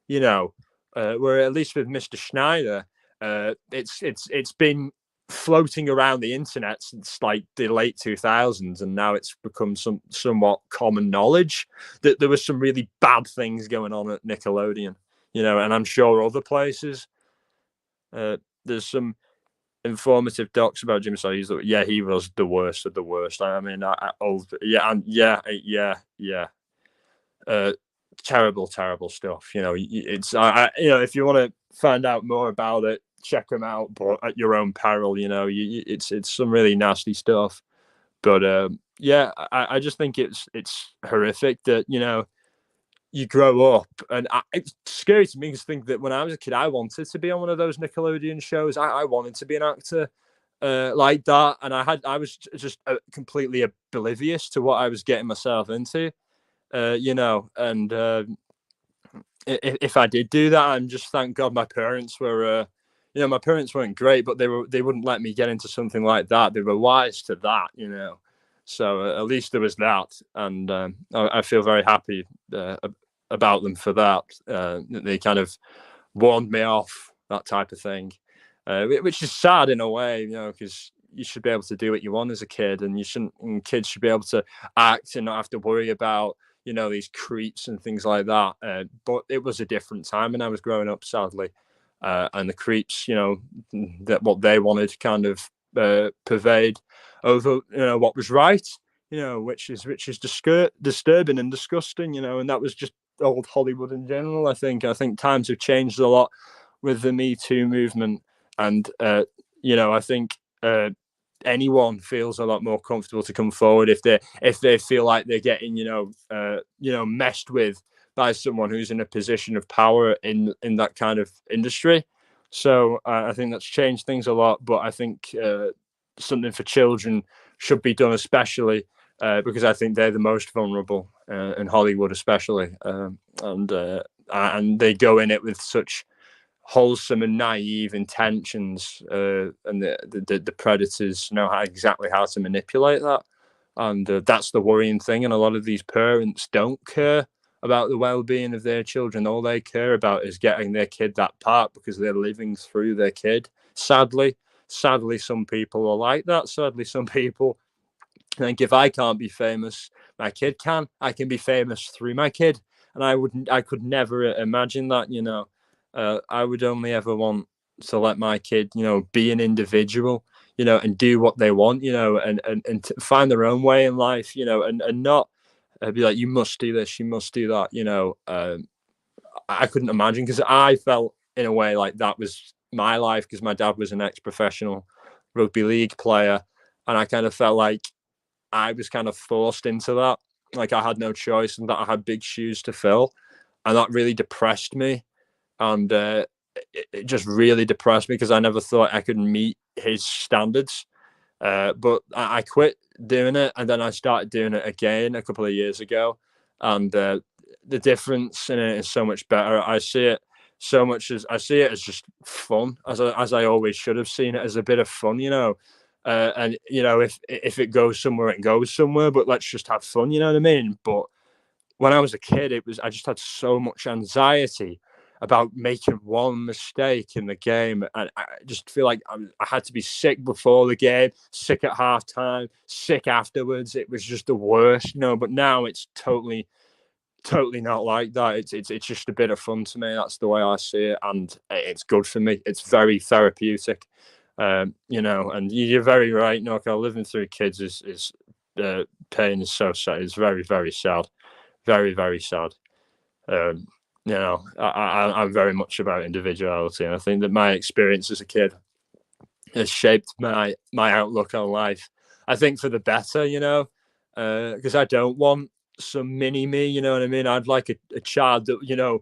where at least with Mr. Schneider, it's been floating around the internet since like the late 2000s, and now it's become somewhat common knowledge that there was some really bad things going on at Nickelodeon, and I'm sure other places. There's some informative docs about Jimmy Savile. He was the worst of the worst. Terrible stuff. It's if you want to find out more about it, check them out, but at your own peril. It's some really nasty stuff. But I just think it's horrific that you grow up, and it's scary to me to think that when I was a kid, I wanted to be on one of those Nickelodeon shows. I wanted to be an actor like that, and I was just completely oblivious to what I was getting myself into. And if I did do that, I'm just thank God my parents were, my parents weren't great, but they wouldn't let me get into something like that. They were wise to that. So at least there was that, and I feel very happy about them for that. They kind of warned me off that type of thing, which is sad in a way, because you should be able to do what you want as a kid, and kids should be able to act and not have to worry about these creeps and things like that. But it was a different time when I was growing up, sadly, and the creeps, that what they wanted kind of pervade over what was right, which is disturbing and disgusting, and that was just old Hollywood in general. I think times have changed a lot with the Me Too movement, and I think anyone feels a lot more comfortable to come forward if they feel like they're getting messed with by someone who's in a position of power in that kind of industry. So I think that's changed things a lot, but I think something for children should be done, especially because I think they're the most vulnerable in Hollywood, especially, and they go in it with such wholesome and naive intentions, and the predators know exactly how to manipulate that, and that's the worrying thing. And a lot of these parents don't care about the well-being of their children. All they care about is getting their kid that part because they're living through their kid. Sadly, some people are like that. Sadly, some people think if I can't be famous, my kid can. I can be famous through my kid, and I could never imagine that. I would only ever want to let my kid, be an individual, and do what they want, and to find their own way in life, and not be like, you must do this, you must do that. I couldn't imagine, because I felt in a way like that was my life, because my dad was an ex-professional rugby league player, and I kind of felt like I was kind of forced into that. Like I had no choice, and that I had big shoes to fill, and that really depressed me. And it just really depressed me because I never thought I could meet his standards. But I quit doing it, and then I started doing it again a couple of years ago, and the difference in it is so much better. I see it as just fun, as I always should have seen it, as a bit of fun, and if it goes somewhere, it goes somewhere. But let's just have fun, you know what I mean? But when I was a kid, I just had so much anxiety about making one mistake in the game, and I just feel like I had to be sick before the game, sick at halftime, sick afterwards. It was just the worst, But now it's totally not like that. It's just a bit of fun to me. That's the way I see it, and it's good for me. It's very therapeutic, and you're very right, Noka. Living through kids is pain is so sad. It's very, very sad, very, very sad. I'm very much about individuality, and I think that my experience as a kid has shaped my outlook on life. I think for the better, because I don't want some mini me. You know what I mean? I'd like a child that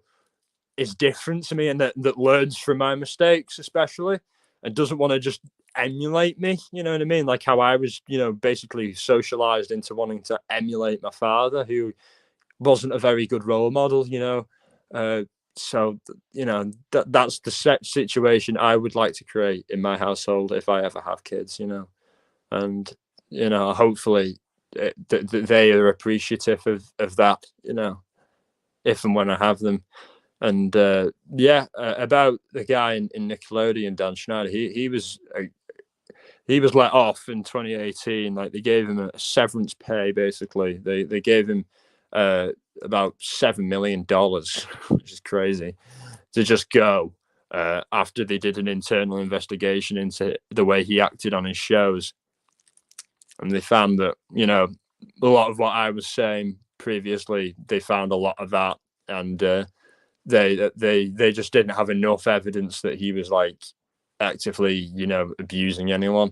is different to me, and that learns from my mistakes, especially, and doesn't want to just emulate me. You know what I mean? Like how I was, basically socialized into wanting to emulate my father, who wasn't a very good role model. So that's the set situation I would like to create in my household if I ever have kids. And hopefully they are appreciative of that. If and when I have them. And about the guy in Nickelodeon, Dan Schneider, he was let off in 2018. Like they gave him a severance pay. Basically, they gave him about $7 million, which is crazy, to just go after they did an internal investigation into the way he acted on his shows, and they found that a lot of what I was saying previously, they found a lot of that, and they just didn't have enough evidence that he was like actively abusing anyone,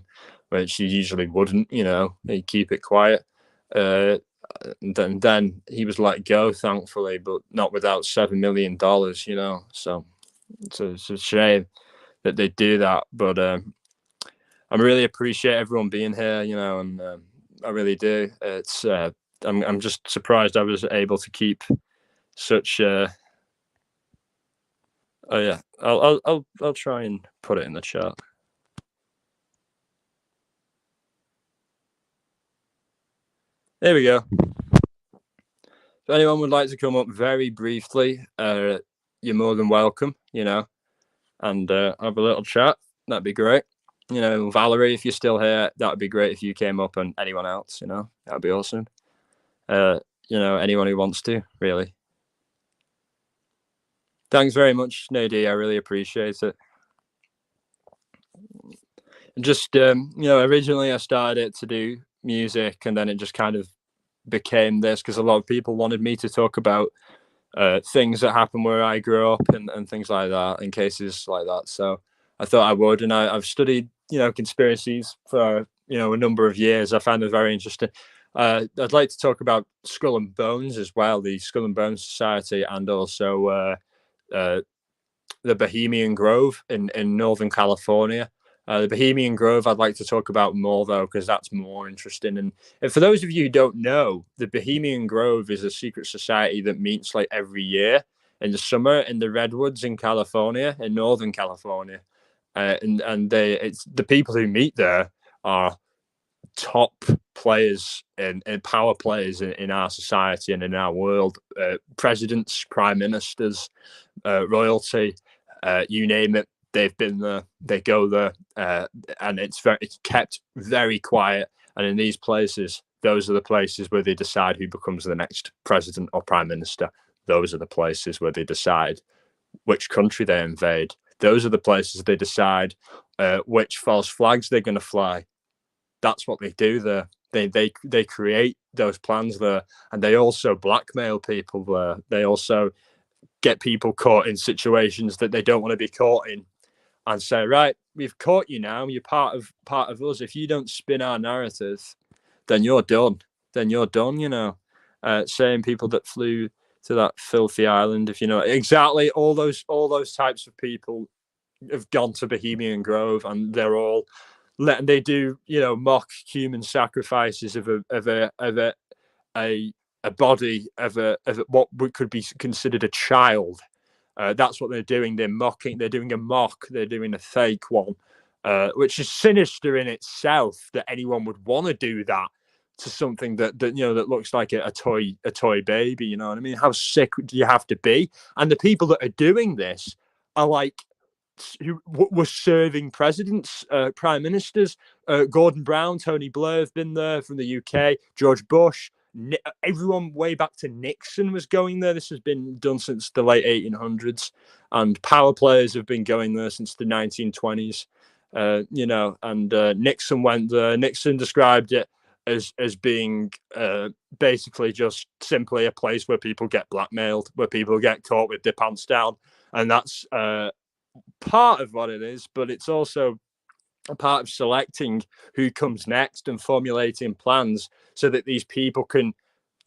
which he usually wouldn't. He'd keep it quiet. Then he was let go, thankfully, but not without $7 million. So it's a shame that they do that. But I really appreciate everyone being here, and I really do. It's I'm just surprised I was able to keep such Oh yeah, I'll try and put it in the chat. There we go. If anyone would like to come up very briefly, you're more than welcome. And have a little chat. That'd be great. Valerie, if you're still here, that'd be great if you came up, and anyone else, that'd be awesome. Anyone who wants to, really. Thanks very much, Nadie. I really appreciate it. Just, originally I started it to do music, and then it just kind of became this because a lot of people wanted me to talk about things that happen where I grew up and things like that, and cases like that. So I thought I would, and I've studied, conspiracies for, a number of years. I found it very interesting. I'd like to talk about Skull and Bones as well, the Skull and Bones Society, and also the Bohemian Grove in Northern California. The Bohemian Grove I'd like to talk about more, though, because that's more interesting. And for those of you who don't know, the Bohemian Grove is a secret society that meets like every year in the summer in the Redwoods in California, in Northern California. And it's the people who meet there are top players and power players in our society and in our world. Presidents, prime ministers, royalty, you name it, they've been there. They go there, and it's kept very quiet. And in these places, those are the places where they decide who becomes the next president or prime minister. Those are the places where they decide which country they invade. Those are the places they decide which false flags they're going to fly. That's what they do there. They create those plans there, and they also blackmail people there. They also get people caught in situations that they don't want to be caught in, and say, right, we've caught you now. You're part of us. If you don't spin our narrative, then you're done. Then you're done. Same people that flew to that filthy island. If you know exactly, all those types of people have gone to Bohemian Grove, and they're all they do mock human sacrifices of a body of what could be considered a child. That's what they're doing. They're mocking. They're doing a mock. They're doing a fake one, which is sinister in itself. That anyone would want to do that to something that looks like a toy baby. You know what I mean? How sick do you have to be? And the people that are doing this are like who were serving presidents, prime ministers. Gordon Brown, Tony Blair have been there from the UK. George Bush, everyone way back to Nixon was going there. This has been done since the late 1800s, and power players have been going there since the 1920s. Nixon went there. Nixon described it as being basically just simply a place where people get blackmailed, where people get caught with their pants down, and that's part of what it is, but it's also a part of selecting who comes next and formulating plans so that these people can,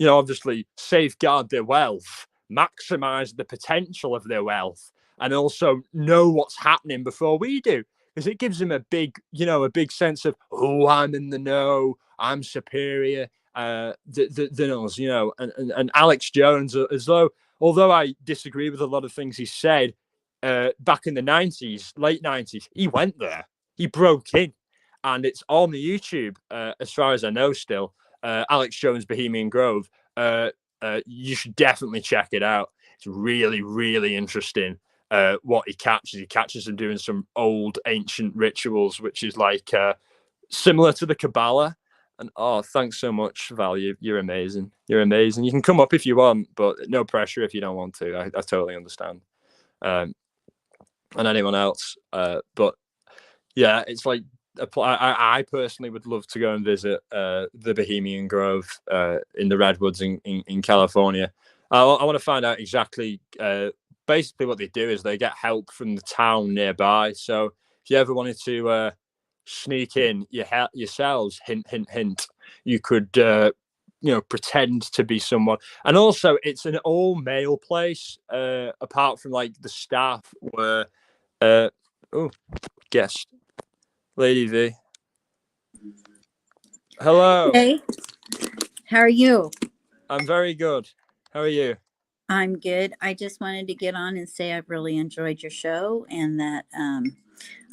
obviously safeguard their wealth, maximize the potential of their wealth, and also know what's happening before we do. Because it gives them a big sense of, oh, I'm in the know, I'm superior than us, and Alex Jones, although I disagree with a lot of things he said, back in the 90s, late 90s, he went there. He broke in, and it's on the YouTube, as far as I know still, Alex Jones Bohemian Grove. You should definitely check it out. It's really, really interesting what he catches. He catches them doing some old ancient rituals, which is like similar to the Kabbalah. And thanks so much, Val. You're amazing. You're amazing. You can come up if you want, but no pressure if you don't want to. I totally understand. And anyone else. But yeah, it's like I personally would love to go and visit the Bohemian Grove in the Redwoods in California. I want to find out exactly. Basically, what they do is they get help from the town nearby. So if you ever wanted to sneak in yourselves, hint, hint, hint, you could pretend to be someone. And also, it's an all-male place, apart from like the staff were. Guest, Lady V. Hello. Hey, how are you? I'm very good. How are you? I'm good. I just wanted to get on and say I've really enjoyed your show and that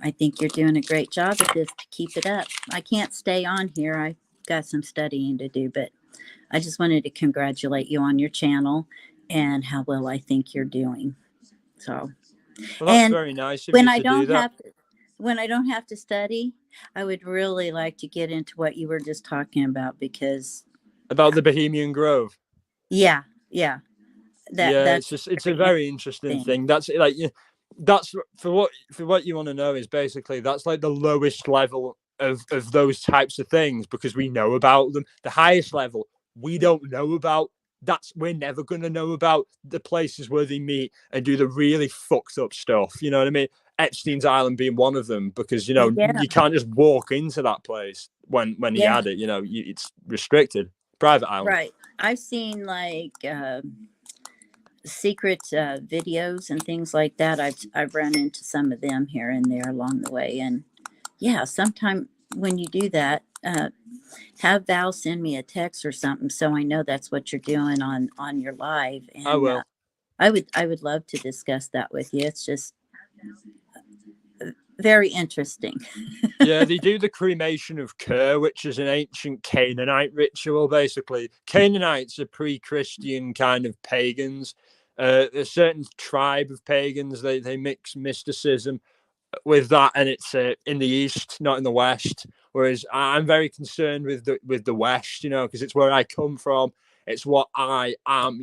I think you're doing a great job at this to keep it up. I can't stay on here. I've got some studying to do, but I just wanted to congratulate you on your channel and how well I think you're doing. So, Well, that's and very nice of when you I to do don't that. have to, when I don't have to study, I would really like to get into what you were just talking about because About the Bohemian Grove. yeah, yeah, Yeah, it's that's just it's a very very interesting interesting. thing. That's like that's for what you want to know is basically that's like the lowest level of those types of things because we know about them. The highest level we don't know about. That's we're never gonna know about the places where they meet and do the really fucked up stuff. You know what I mean? Epstein's Island being one of them because Yeah, you can't just walk into that place when he yeah, had it. It's restricted, private island. right. I've seen like secret videos and things like that. I've run into some of them here and there along the way, and yeah, sometime when you do that, have Val send me a text or something so I know that's what you're doing on your live, I and will. I would love to discuss that with you. It's just very interesting. Yeah, they do the cremation of Ker, which is an ancient Canaanite ritual, basically. Canaanites are pre Christian kind of pagans. A certain tribe of pagans, they mix mysticism with that, and it's in the East, not in the West. Whereas I'm very concerned with the West, because it's where I come from. It's what I am.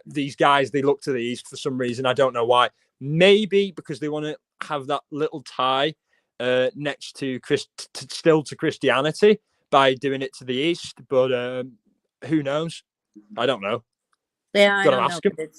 These guys they look to the East for some reason. I don't know why. Maybe because they want to have that little tie next to still to Christianity by doing it to the East. But who knows? I don't know. Yeah, I Got to don't know, ask him. but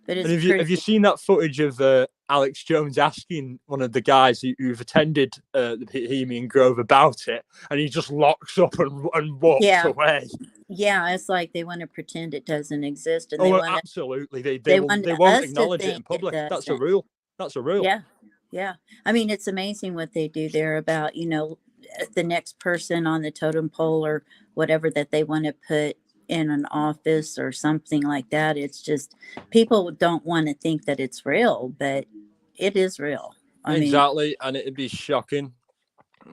And it's have you pretty. seen that footage of Alex Jones asking one of the guys who've attended the Bohemian Grove about it, and he just locks up and walks Yeah, away? yeah. It's like they want to pretend it doesn't exist, and Oh, absolutely. They they will. want They won't us to acknowledge it in think it public. That's a doesn't. rule. That's a rule. Yeah, yeah. I mean, it's amazing what they do there about, the next person on the totem pole or whatever that they want to put in an office or something like that. It's just people don't want to think that it's real, but it is real. I mean, Exactly, and it'd be shocking.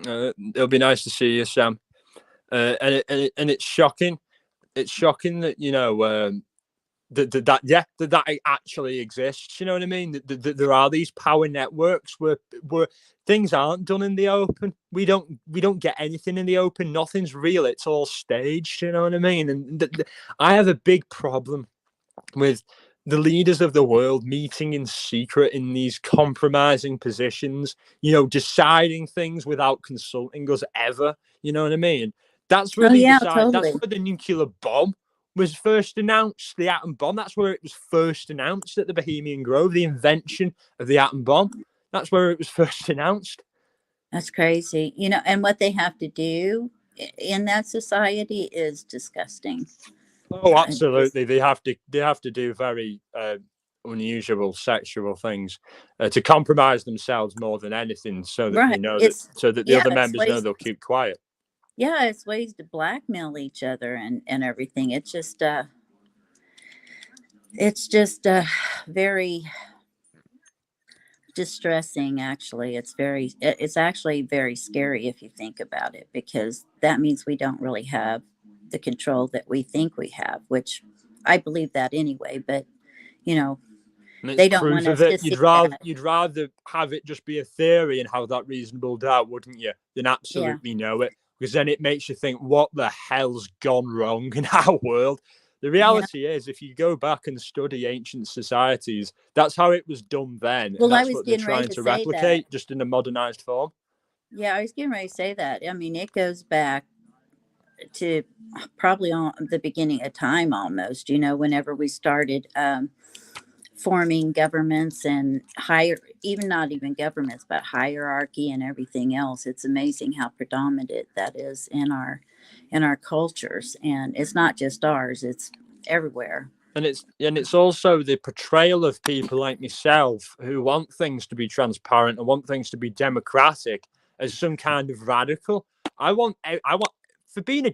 It'll be nice to see you, Sam. And it's shocking. It's shocking that that it actually exists. You know what I mean? That there are these power networks where things aren't done in the open. We don't get anything in the open. Nothing's real. It's all staged. You know what I mean? And I have a big problem with the leaders of the world meeting in secret in these compromising positions, deciding things without consulting us ever. You know what I mean? That's where oh they yeah, decide. That's totally. where the nuclear bomb was first announced, the atom bomb. That's where it was first announced at the Bohemian Grove, the invention of the atom bomb. That's where it was first announced. That's crazy. And what they have to do in that society is disgusting. Oh, Just absolutely. They have to do very unusual sexual things to compromise themselves more than anything, right. so that the Yeah, other it's members know ways they'll keep quiet. yeah, it's ways to blackmail each other and everything. It's just very distressing. Actually, it's actually very scary if you think about it, because that means we don't really have the control that we think we have, which I believe that anyway, but you know And it's they don't want proof of us it. to You'd see rather that. you'd rather have it just be a theory and have that reasonable doubt, wouldn't you? Than Yeah, absolutely know it, because then it makes you think, what the hell's gone wrong in our world? The yeah. reality is, if you go back and study ancient societies, that's how it was done then, and Well, I that's was what they're getting ready trying to to say that. replicate, just in a modernized form. Yeah, I was getting ready to say that. I mean, it goes back to probably on the beginning of time almost, whenever we started forming governments and higher, even not even governments, but hierarchy and everything else. It's amazing how predominant that is in our cultures, and it's not just ours, it's everywhere. And it's also the portrayal of people like myself who want things to be transparent and want things to be democratic as some kind of radical. I want for being a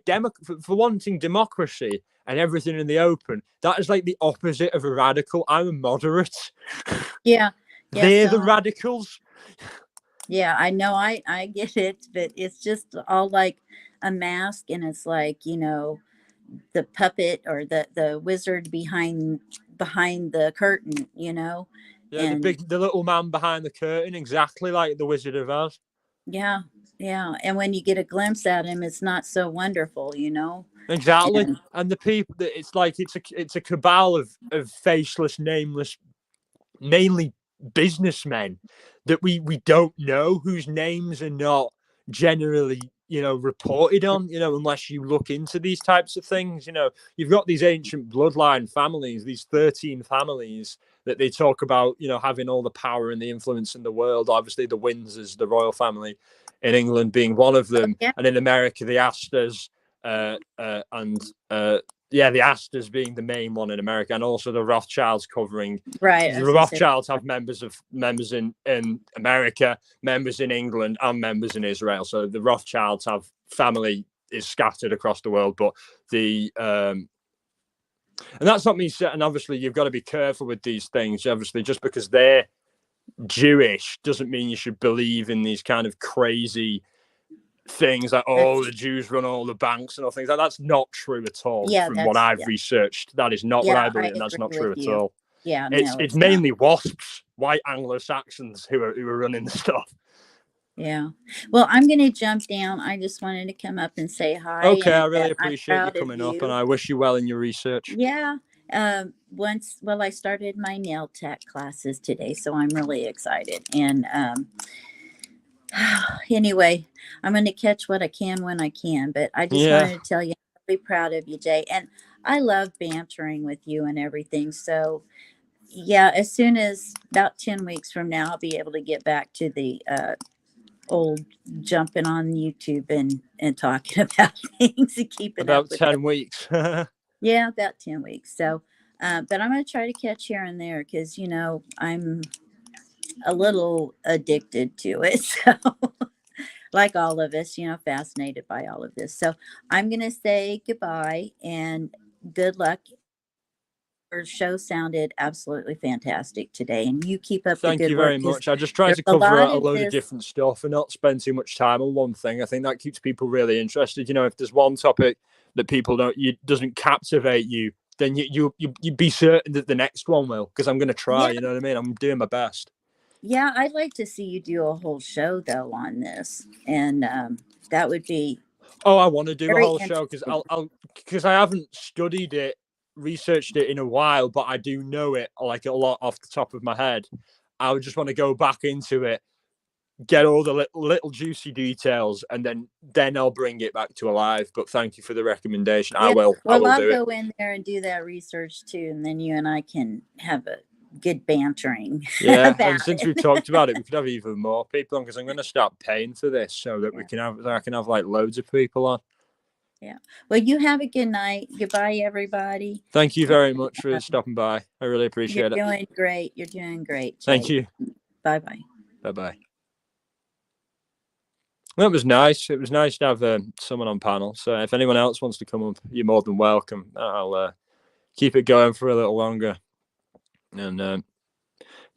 for wanting democracy and everything in the open. That is like the opposite of a radical. I'm a moderate. Yeah. Yeah. They're the So radicals. yeah, I know, I get it, but it's just all like a mask, and it's like, the puppet or the wizard behind the curtain, Yeah, and the little man behind the curtain, exactly like the Wizard of Oz. yeah, yeah, and when you get a glimpse at him, it's not so wonderful. Exactly. And And the people that it's like it's a cabal of faceless, nameless, mainly businessmen that we don't know, whose names are not generally reported on, unless you look into these types of things. You've got these ancient bloodline families, these 13 families that they talk about, having all the power and the influence in the world. Obviously the Windsors, the royal family in England, being one of them, yeah, and in America the Astors, and yeah, the Astors being the main one in America, and also the Rothschilds covering. right, I The was gonna say, Rothschilds have members in America, members in England, and members in Israel. So the Rothschilds have family is scattered across the world, but and that's not me saying. And obviously, you've got to be careful with these things. Obviously, just because they're Jewish doesn't mean you should believe in these kind of crazy things like, oh, the Jews run all the banks and all things like that. That's not true at all. yeah, From what I've researched, that is not what I yeah, I believe, and that's agree not true with at you. all. Yeah, It's no, it's it's not. mainly WASPs, white Anglo-Saxons, who are running the stuff. Yeah. Well, I'm going to jump down. I just wanted to come up and say hi, Okay, I and really that I'm appreciate you proud of coming up, and you. I wish you well in your research. Yeah. Well, I started my nail tech classes today, so I'm really excited. And anyway, I'm going to catch what I can when I can. But I just Yeah, wanted to tell you, I'm really proud of you, Jay. And I love bantering with you and everything. So, yeah, as soon as about 10 weeks from now, I'll be able to get back to the old jumping on YouTube and talking about things and keeping up about with it. 10 weeks. Yeah, about 10 weeks. So, but I'm going to try to catch here and there because, I'm a little addicted to it. So, like all of us, fascinated by all of this. So, I'm going to say goodbye and good luck. Your show sounded absolutely fantastic today, and you keep up the Thank good you work very because much. I just try there's to a cover lot a of load of this. different stuff and not spend too much time on one thing. I think that keeps people really interested. If there's one topic that people doesn't captivate you, then you be certain that the next one will. Because I'm going to try. Yeah, You know what I mean? I'm doing my best. yeah, I'd like to see you do a whole show though on this, and that would be Oh, I want to do a very whole show because interesting. because I haven't studied it, researched it in a while, but I do know it like a lot off the top of my head. I would just want to go back into it, get all the little juicy details, and then I'll bring it back to alive. But thank you for the recommendation. I Yeah, will. I well, will I'll do it. go in there and do that research too, and then you and I can have a good bantering Yeah, and about since it. we've talked about it, we could have even more people on because I'm going to start paying for this so that Yeah, I can have like loads of people on. yeah. Well, you have a good night. Goodbye, everybody. Thank you very much for stopping by. I really You're appreciate it. doing great. You're doing great, Thank Jay. you. Bye bye. Bye bye. That was nice. It was nice to have someone on panel. So if anyone else wants to come up, you're more than welcome. I'll keep it going for a little longer. And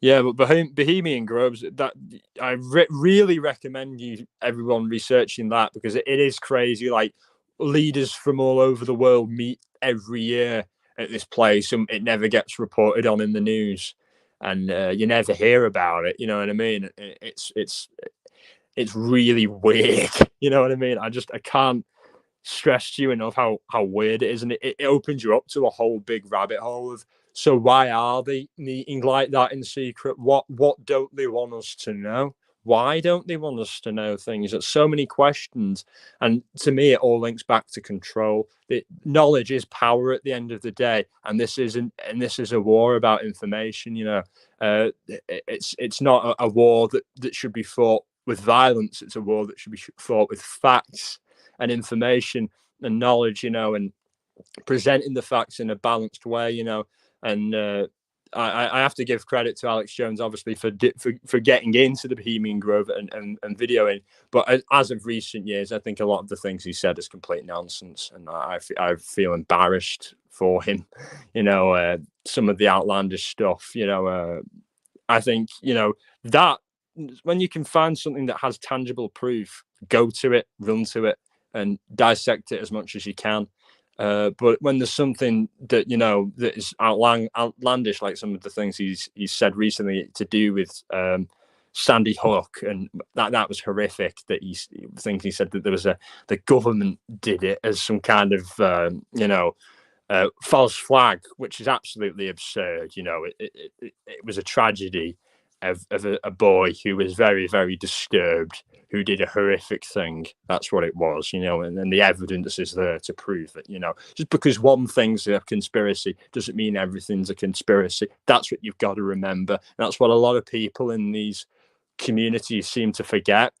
yeah, but Bohemian Groves, that I really recommend everyone researching that because it is crazy. Like leaders from all over the world meet every year at this place, and it never gets reported on in the news, and you never hear about it. You know what I mean? It's really weird. You know what I mean? I can't stress to you enough how weird it is, and it opens you up to a whole big rabbit hole of, so why are they meeting like that in secret? What don't they want us to know? Why don't they want us to know things? There's so many questions, and to me, it all links back to control. Knowledge is power at the end of the day, and this is a war about information. It's not a war that should be fought with violence. It's a war that should be fought with facts and information and knowledge, and presenting the facts in a balanced way, and I have to give credit to Alex Jones, obviously, for getting into the Bohemian Grove and videoing. But as of recent years, I think a lot of the things he said is complete nonsense, and I feel embarrassed for him. Some of the outlandish stuff. I think that when you can find something that has tangible proof, go to it, run to it, and dissect it as much as you can. But when there's something that that is outlandish, like some of the things he's said recently to do with Sandy Hook, and that was horrific. That he said that there was the government did it as some kind of false flag, which is absolutely absurd. It was a tragedy of a boy who was very, very disturbed, who did a horrific thing. That's what it was, and the evidence is there to prove it. Just because one thing's a conspiracy doesn't mean everything's a conspiracy. That's what you've got to remember. And that's what a lot of people in these communities seem to forget.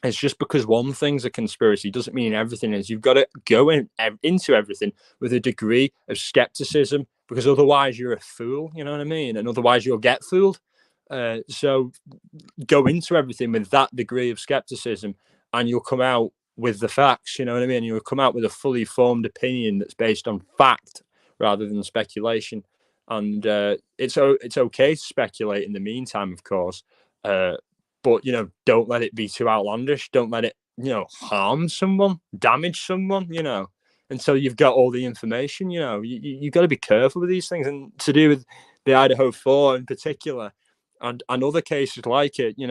It's just because one thing's a conspiracy doesn't mean everything is. You've got to go into everything with a degree of skepticism, because otherwise you're a fool, you know what I mean? And otherwise you'll get fooled. So go into everything with that degree of skepticism, and you'll come out with the facts, you know what I mean? You'll come out with a fully formed opinion that's based on fact rather than speculation. And it's okay to speculate in the meantime, of course. But don't let it be too outlandish. Don't let it harm someone, damage someone, until you've got all the information. You've got to be careful with these things. And to do with the Idaho 4 in particular, and other cases like it, in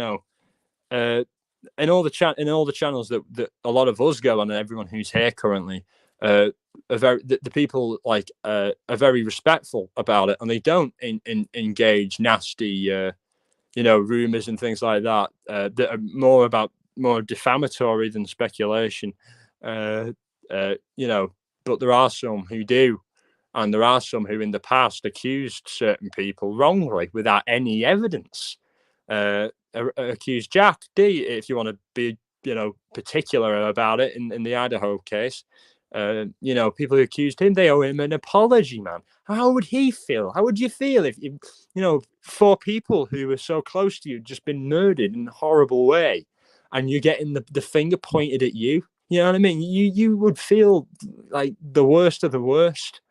all the channels that a lot of us go on, and everyone who's here currently, the people are very respectful about it, and they don't engage nasty rumors and things like that that are more defamatory than speculation. But there are some who do, and there are some who in the past accused certain people wrongly without any evidence. Accused Jack D, if you want to be particular about it, in the Idaho case. People who accused him, they owe him an apology, man. How would he feel? How would you feel if 4 people who were so close to you just been murdered in a horrible way, and you're getting the finger pointed at you? You know what I mean? You would feel like the worst of the worst.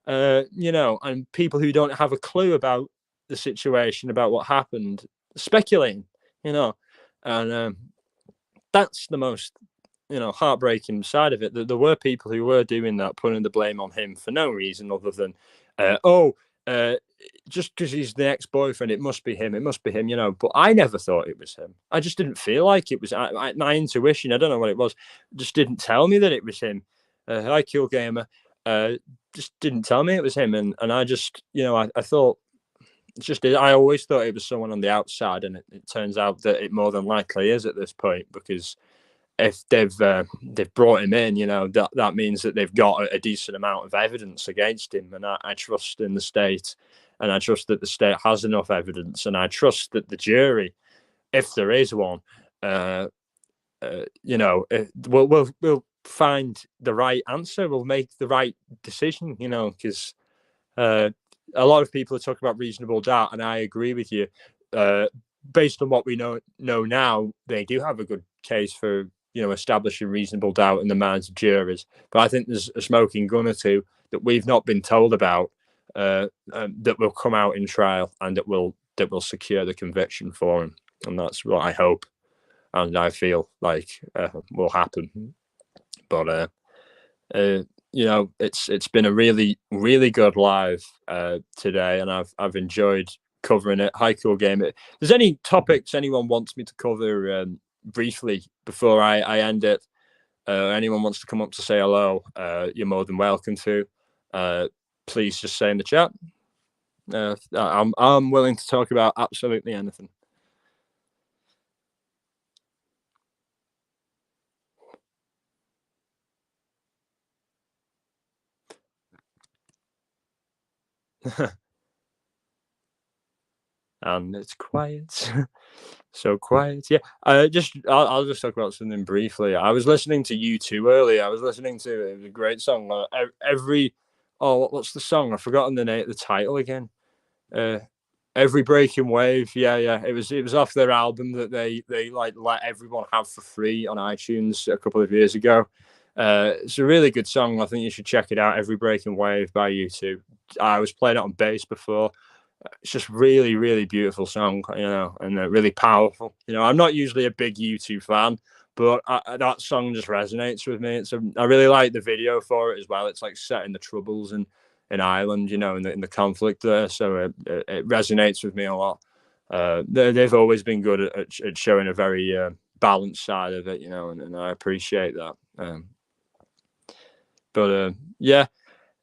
And people who don't have a clue about the situation, about what happened, speculating, and that's the most heartbreaking side of it. That there were people who were doing that, putting the blame on him for no reason other than just because he's the ex-boyfriend, it must be him, but I never thought it was him. I just didn't feel like it was. My intuition, I don't know what it was, just didn't tell me that it was him. Hi, Cool Gamer, just didn't tell me it was him, and I just I thought I always thought it was someone on the outside, and it turns out that it more than likely is at this point, because if they've brought him in, that means that they've got a decent amount of evidence against him, and I trust in the state, and I trust that the state has enough evidence, and I trust that the jury, if there is one, we'll find the right answer, we'll make the right decision, because a lot of people are talking about reasonable doubt, and I agree with you. Based on what we know now, they do have a good case for establishing reasonable doubt in the minds of jurors. But I think there's a smoking gun or two that we've not been told about that will come out in trial, and that will secure the conviction for him. And that's what I hope, and I feel like will happen. But it's been a really, really good live today, and I've enjoyed covering it. Hi, Cool Game. If there's any topics anyone wants me to cover briefly before I end it, anyone wants to come up to say hello, you're more than welcome to. Please just say in the chat. I'm willing to talk about absolutely anything. And it's quiet. So quiet. Yeah. I'll just talk about something briefly. I was listening to U2 earlier. It was a great song. What's the song? I've forgotten the title again. Uh, Every Breaking Wave, yeah, yeah. It was off their album that they like let everyone have for free on iTunes a couple of years ago. It's a really good song. I think you should check it out. Every Breaking Wave by U2. I was playing it on bass before. It's just really, really beautiful song, and really powerful. I'm not usually a big U2 fan, but that song just resonates with me. I really like the video for it as well. It's like set in the Troubles in Ireland, in the conflict there. So it resonates with me a lot. They've always been good at showing a very balanced side of it, and I appreciate that. But yeah,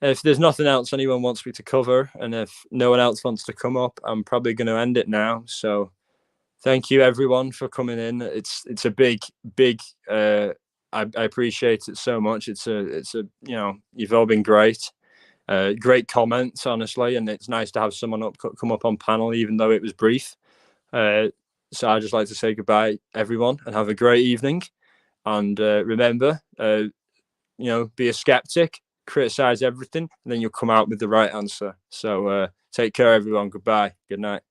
if there's nothing else anyone wants me to cover, and if no one else wants to come up, I'm probably going to end it now. So thank you everyone for coming in. It's a big. I appreciate it so much. It's a you've all been great. Great comments, honestly, and it's nice to have someone come up on panel, even though it was brief. So I'd just like to say goodbye, everyone, and have a great evening. And remember, be a skeptic, criticize everything, and then you'll come out with the right answer. So take care, everyone. Goodbye. Good night.